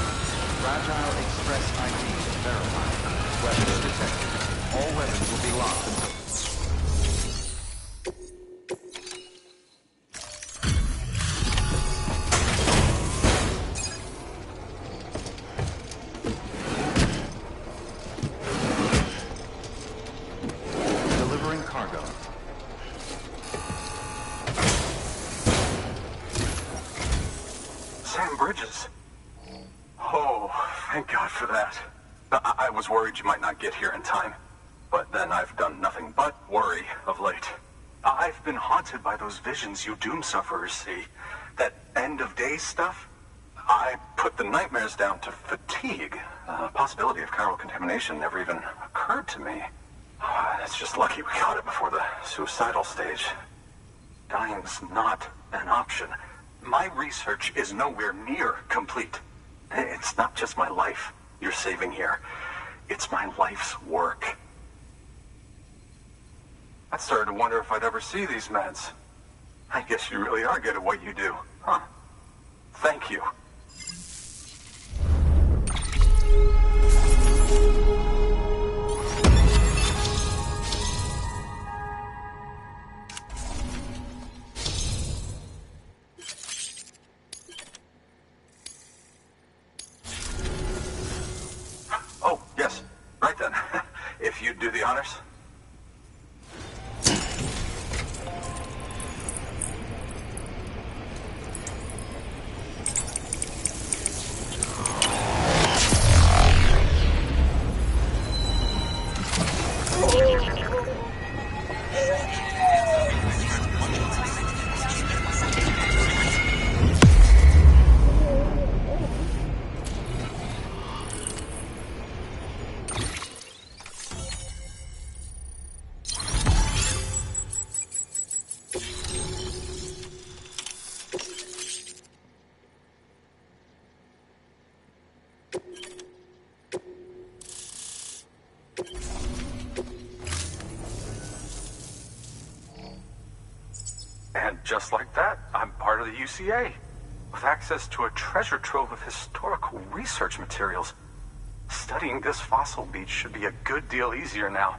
Fragile Express ID verified. Weapons detected. All weapons will be locked until... Delivering cargo. Sam Bridges. Oh, thank God for that. I was worried you might not get here in time. But then I've done nothing but worry of late. I've been haunted by those visions you doom sufferers see. That end of days stuff. I put the nightmares down to fatigue. The possibility of chiral contamination never even occurred to me. It's just lucky we caught it before the suicidal stage. Dying's not an option. My research is nowhere near complete. It's not just my life you're saving here. It's my life's work. I started to wonder if I'd ever see these meds. I guess you really are good at what you do, huh? Thank you. Oh, yes. Right then. If you'd do the honors. And just like that, I'm part of the UCA, with access to a treasure trove of historical research materials. Studying this fossil beach should be a good deal easier now.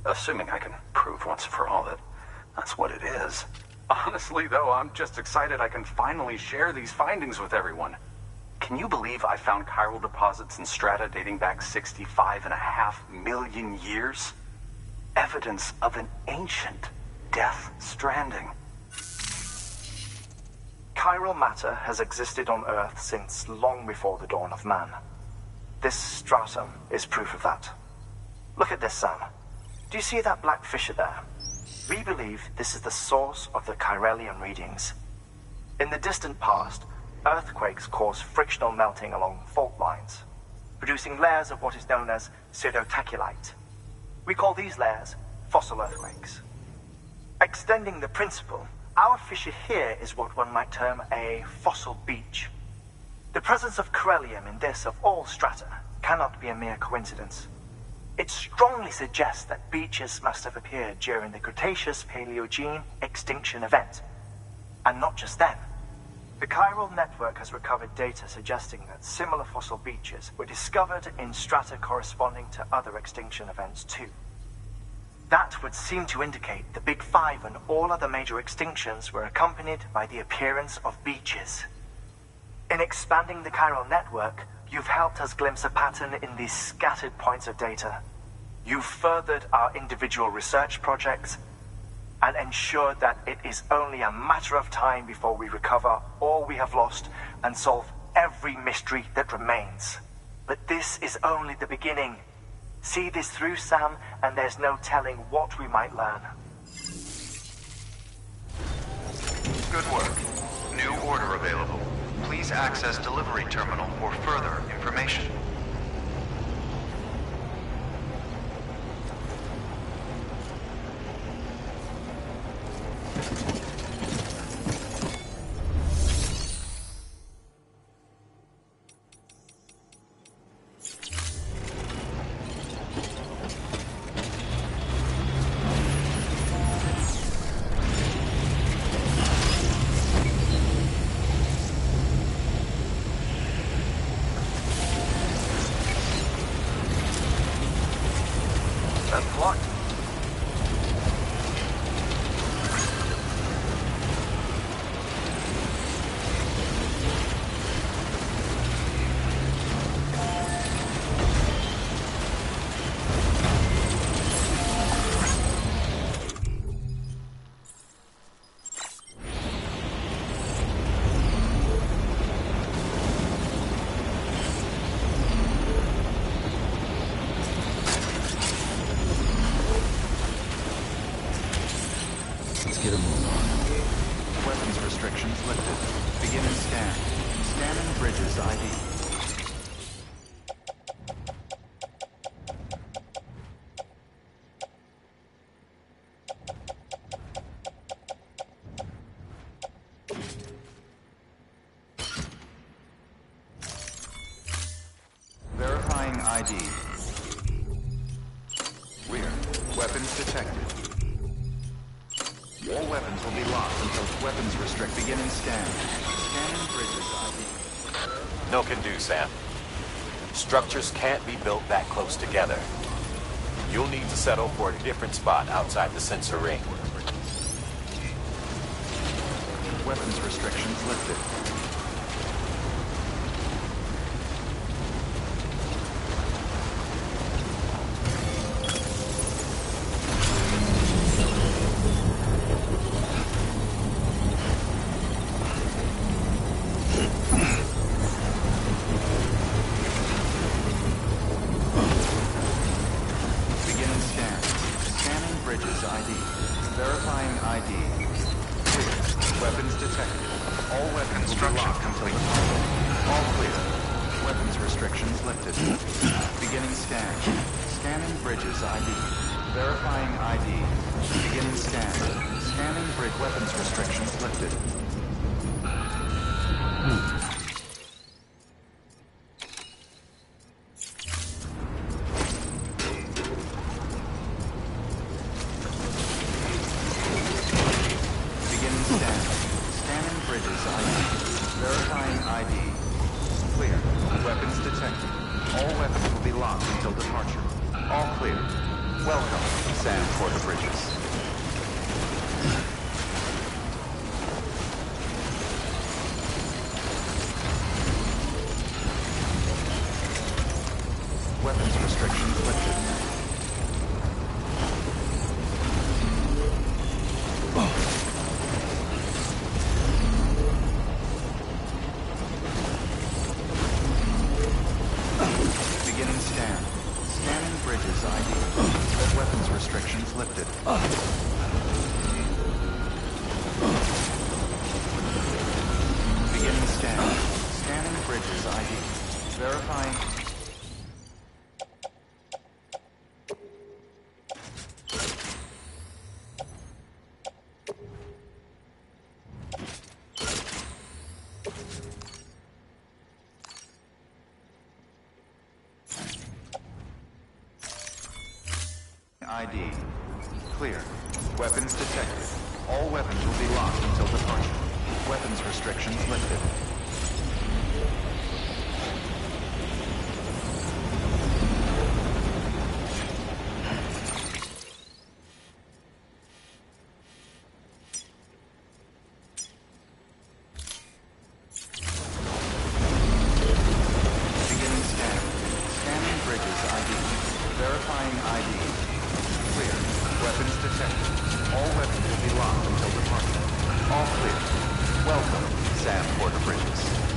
Assuming I can prove once for all that that's what it is. Honestly, though, I'm just excited I can finally share these findings with everyone. Can you believe I found chiral deposits in strata dating back 65.5 million years? Evidence of an ancient death stranding. Chiral matter has existed on Earth since long before the dawn of man. This stratum is proof of that. Look at this, Sam. Do you see that black fissure there? We believe this is the source of the chiralium readings. In the distant past, earthquakes caused frictional melting along fault lines, producing layers of what is known as pseudotachylite. We call these layers fossil earthquakes. Extending the principle, our fissure here is what one might term a fossil beach. The presence of chiralium in this of all strata cannot be a mere coincidence. It strongly suggests that beaches must have appeared during the Cretaceous-Paleogene extinction event. And not just then. The chiral network has recovered data suggesting that similar fossil beaches were discovered in strata corresponding to other extinction events too. That would seem to indicate the Big Five and all other major extinctions were accompanied by the appearance of beaches. In expanding the chiral network, you've helped us glimpse a pattern in these scattered points of data. You've furthered our individual research projects and ensured that it is only a matter of time before we recover all we have lost and solve every mystery that remains. But this is only the beginning. See this through, Sam, and there's no telling what we might learn. Good work. New order available. Please access delivery terminal for further information. That's locked. Let's get a move on. Weapons restrictions lifted. Beginning scan. Scanning Bridges ID. Verifying ID. Rear. Weapons detected. All weapons will be locked until weapons restrict. Beginning scan. Scanning Bridges ID. No can do, Sam. Structures can't be built that close together. You'll need to settle for a different spot outside the sensor ring. Weapons restrictions lifted. Beginning scan. Scanning Bridges ID. Verifying ID. Clear. Weapons detected. All weapons will be locked until the target. All clear. Weapons restrictions lifted. Beginning scan. Scanning Bridges ID. Verifying ID. Beginning scan. Scanning bridge. Weapons restrictions lifted. Beginning scan. Scanning Bridges ID. Verifying ID. Clear. Weapons detected. All weapons will be locked until departure. All clear. Welcome, Sam Porter Bridges. Weapons restrictions lifted. Beginning scan. Scanning Bridges ID. Weapons restrictions lifted. Beginning scan. Scanning Bridges ID. Verifying. ID. Clear. Weapons detected. All weapons will be locked until departure. Weapons restrictions lifted. Beginning scan. Scanning Bridges ID. Verifying ID. Clear. Weapons detected. All weapons will be locked until departure. All clear. Welcome, Sam Porter Bridges.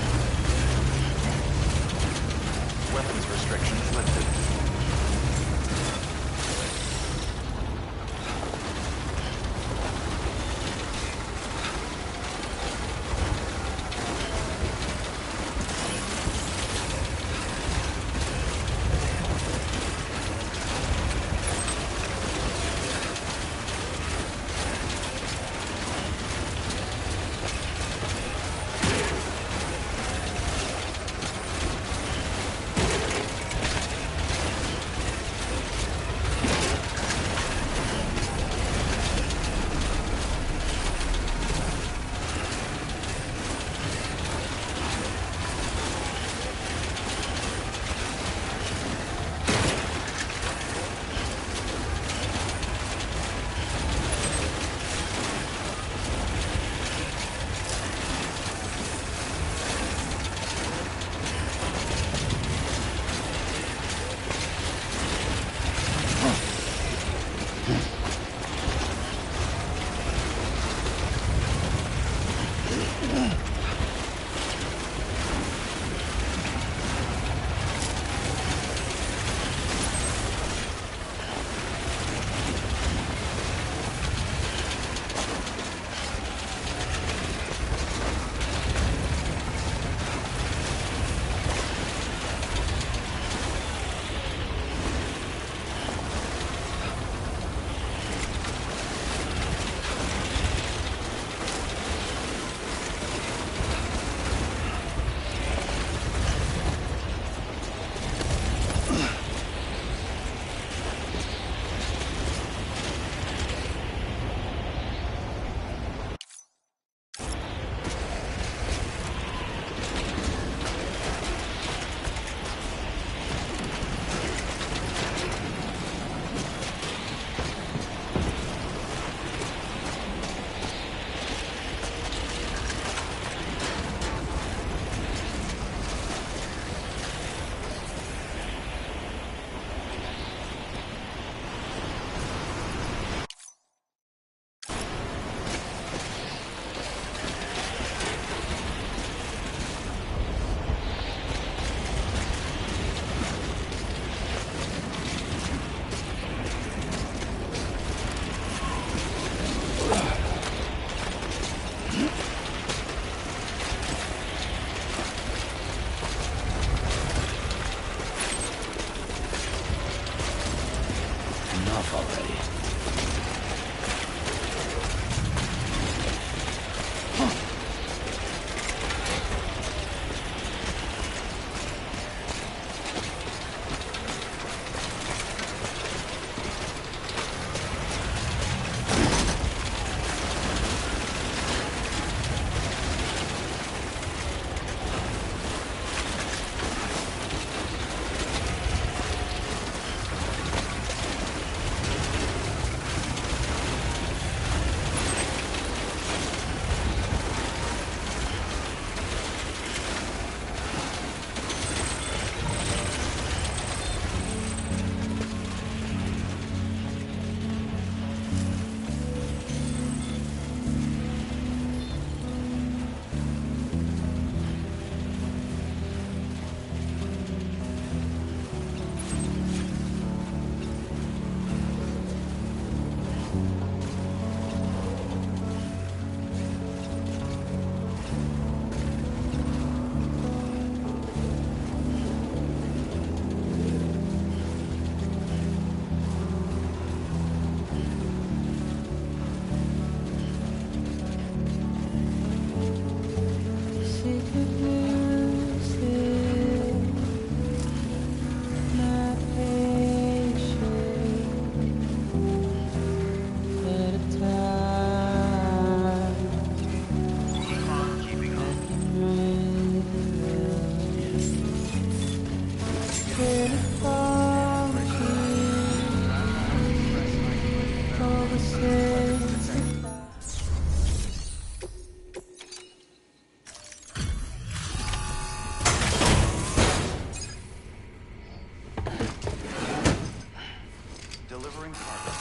incoming cargo.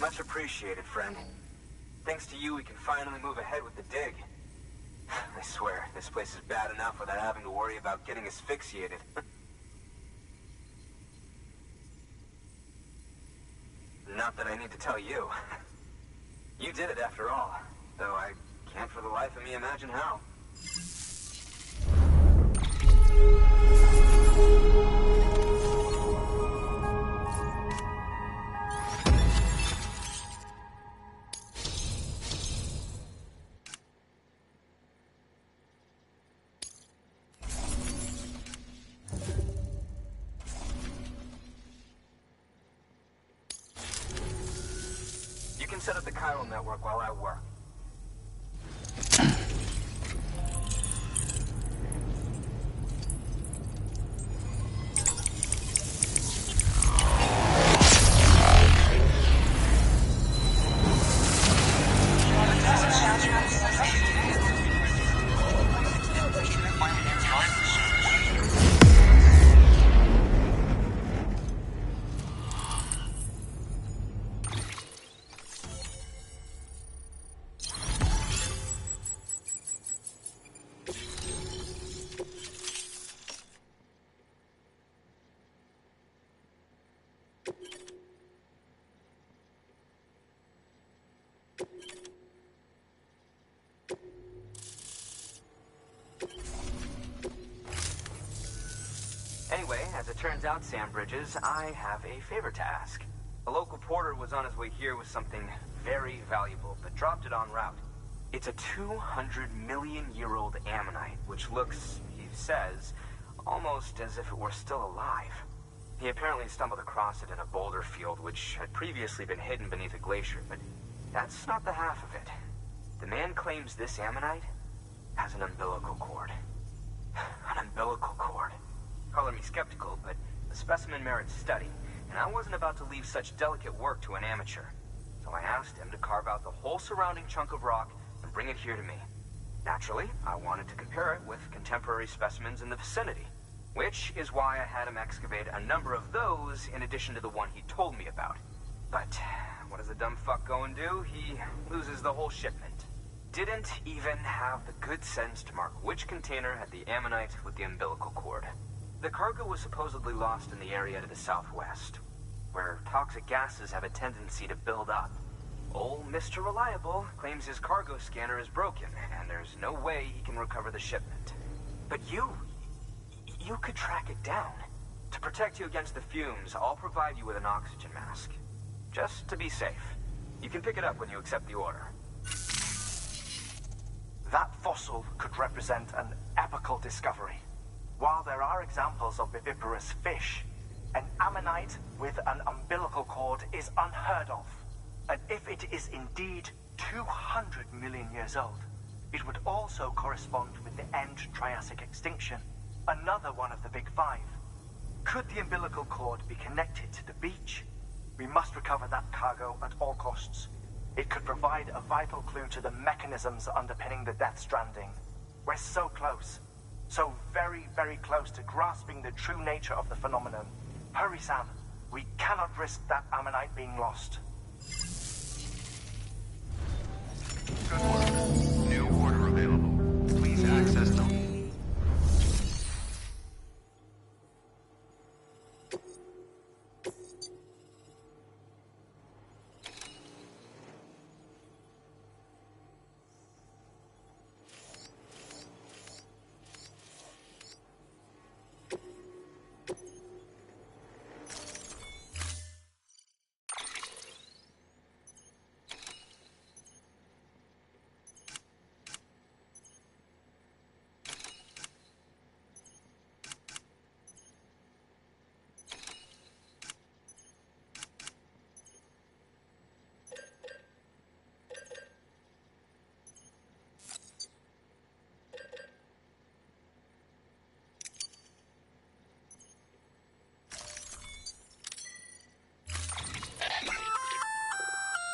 Much appreciated, friend. Thanks to you, we can finally move ahead with the dig. I swear, this place is bad enough without having to worry about getting asphyxiated. Not that I need to tell you. You did it after all, though I can't for the life of me imagine how. You can set up the chiral network while I work. Anyway, as it turns out, Sam Bridges, I have a favor to ask. A local porter was on his way here with something very valuable, but dropped it en route. It's a 200-million-year-old ammonite, which looks, he says, almost as if it were still alive. He apparently stumbled across it in a boulder field, which had previously been hidden beneath a glacier, but that's not the half of it. The man claims this ammonite has an umbilical cord. An umbilical cord. Color me skeptical, but the specimen merits study, and I wasn't about to leave such delicate work to an amateur. So I asked him to carve out the whole surrounding chunk of rock and bring it here to me. Naturally, I wanted to compare it with contemporary specimens in the vicinity, which is why I had him excavate a number of those in addition to the one he told me about. But what does the dumb fuck go and do? He loses the whole shipment. Didn't even have the good sense to mark which container had the ammonite with the umbilical cord. The cargo was supposedly lost in the area to the southwest, where toxic gases have a tendency to build up. Old Mr. Reliable claims his cargo scanner is broken, and there's no way he can recover the shipment. But you could track it down. To protect you against the fumes, I'll provide you with an oxygen mask. Just to be safe. You can pick it up when you accept the order. That fossil could represent an epical discovery. While there are examples of viviparous fish, an ammonite with an umbilical cord is unheard of. And if it is indeed 200 million years old, it would also correspond with the end Triassic extinction, another one of the big five. Could the umbilical cord be connected to the beach? We must recover that cargo at all costs. It could provide a vital clue to the mechanisms underpinning the Death Stranding. We're so close. So very, very close to grasping the true nature of the phenomenon. Hurry, Sam. We cannot risk that ammonite being lost. Good work. New order available. Please access them.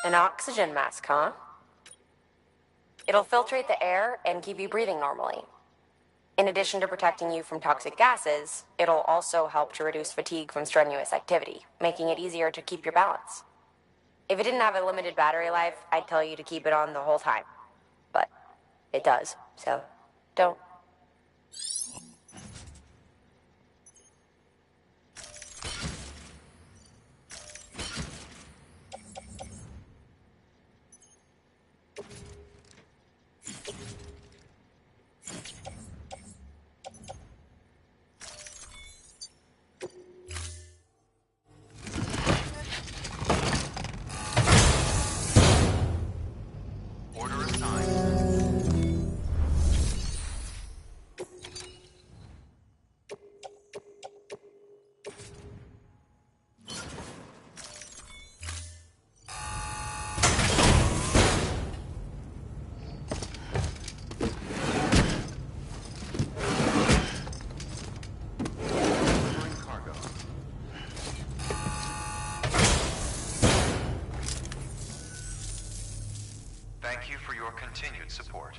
An oxygen mask, huh? It'll filtrate the air and keep you breathing normally. In addition to protecting you from toxic gases, it'll also help to reduce fatigue from strenuous activity, making it easier to keep your balance. If it didn't have a limited battery life, I'd tell you to keep it on the whole time. But it does, so don't. Order assigned. Delivering cargo. Thank you for your continued support.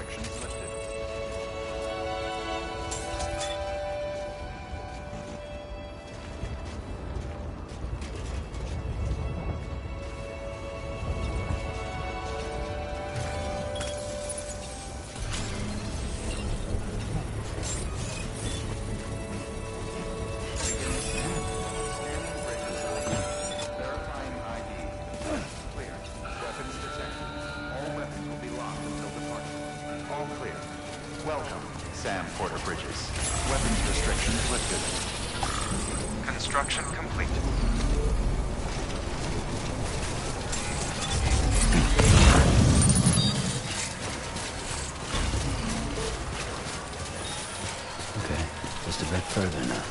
restrictions lifted. Welcome, Sam Porter Bridges. Weapons restrictions lifted. Construction complete. Okay, just a bit further now.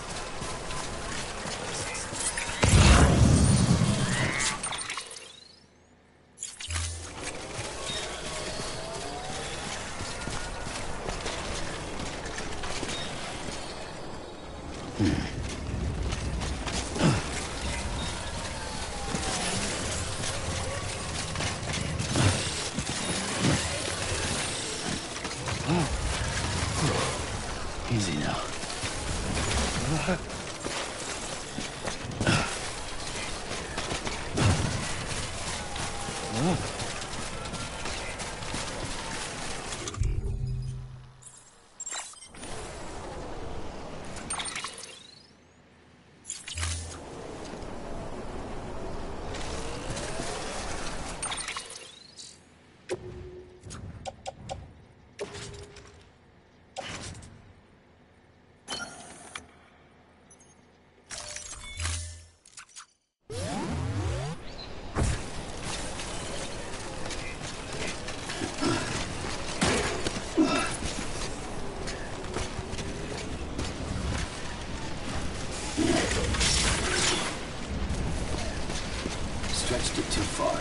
Easy now. Stretched it too far.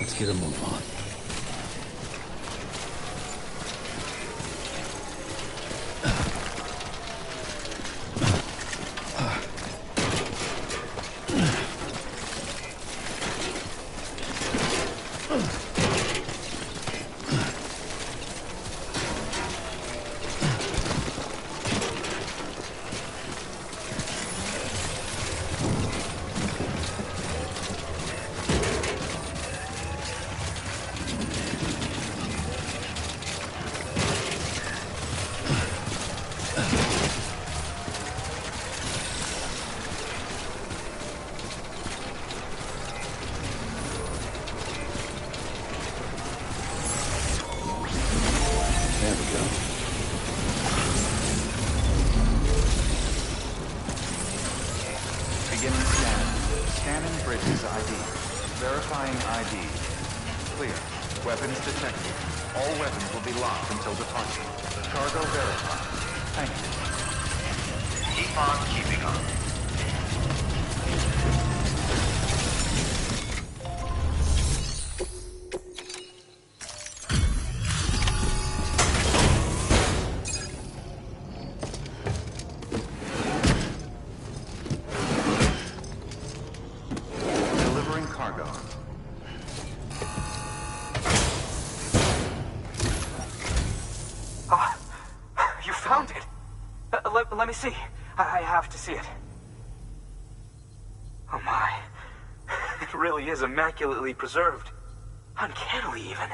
Let's get a move on. Bridges ID. Verifying ID. Clear. Weapons detected. All weapons will be locked until departure. Cargo verified. Thank you. Keep on keeping on. Delivering cargo. You found it! Let me see. I have to see it. Oh my. It really is immaculately preserved. Uncannily, even.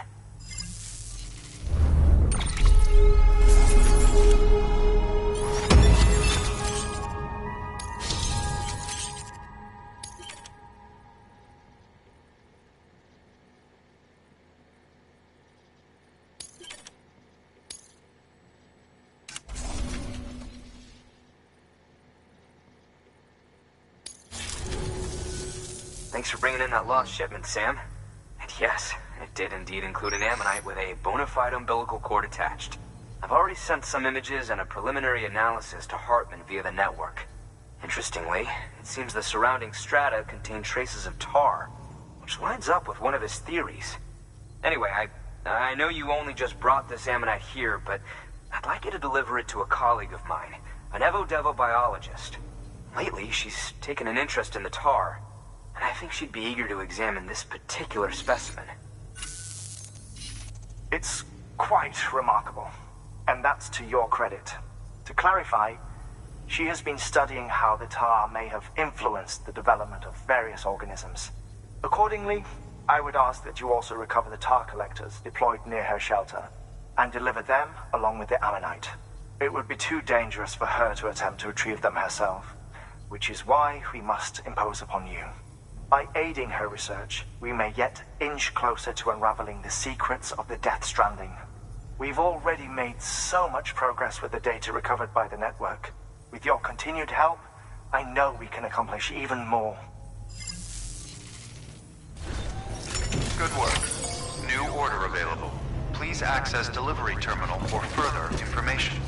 Thanks for bringing in that lost shipment, Sam. And yes, it did indeed include an ammonite with a bona fide umbilical cord attached. I've already sent some images and a preliminary analysis to Hartman via the network. Interestingly, it seems the surrounding strata contain traces of tar, which lines up with one of his theories. Anyway, I know you only just brought this ammonite here, but I'd like you to deliver it to a colleague of mine, an Evo-Devo biologist. Lately, she's taken an interest in the tar, and I think she'd be eager to examine this particular specimen. It's quite remarkable, and that's to your credit. To clarify, she has been studying how the tar may have influenced the development of various organisms. Accordingly, I would ask that you also recover the tar collectors deployed near her shelter, and deliver them along with the ammonite. It would be too dangerous for her to attempt to retrieve them herself, which is why we must impose upon you. By aiding her research, we may yet inch closer to unraveling the secrets of the Death Stranding. We've already made so much progress with the data recovered by the network. With your continued help, I know we can accomplish even more. Good work. New order available. Please access delivery terminal for further information.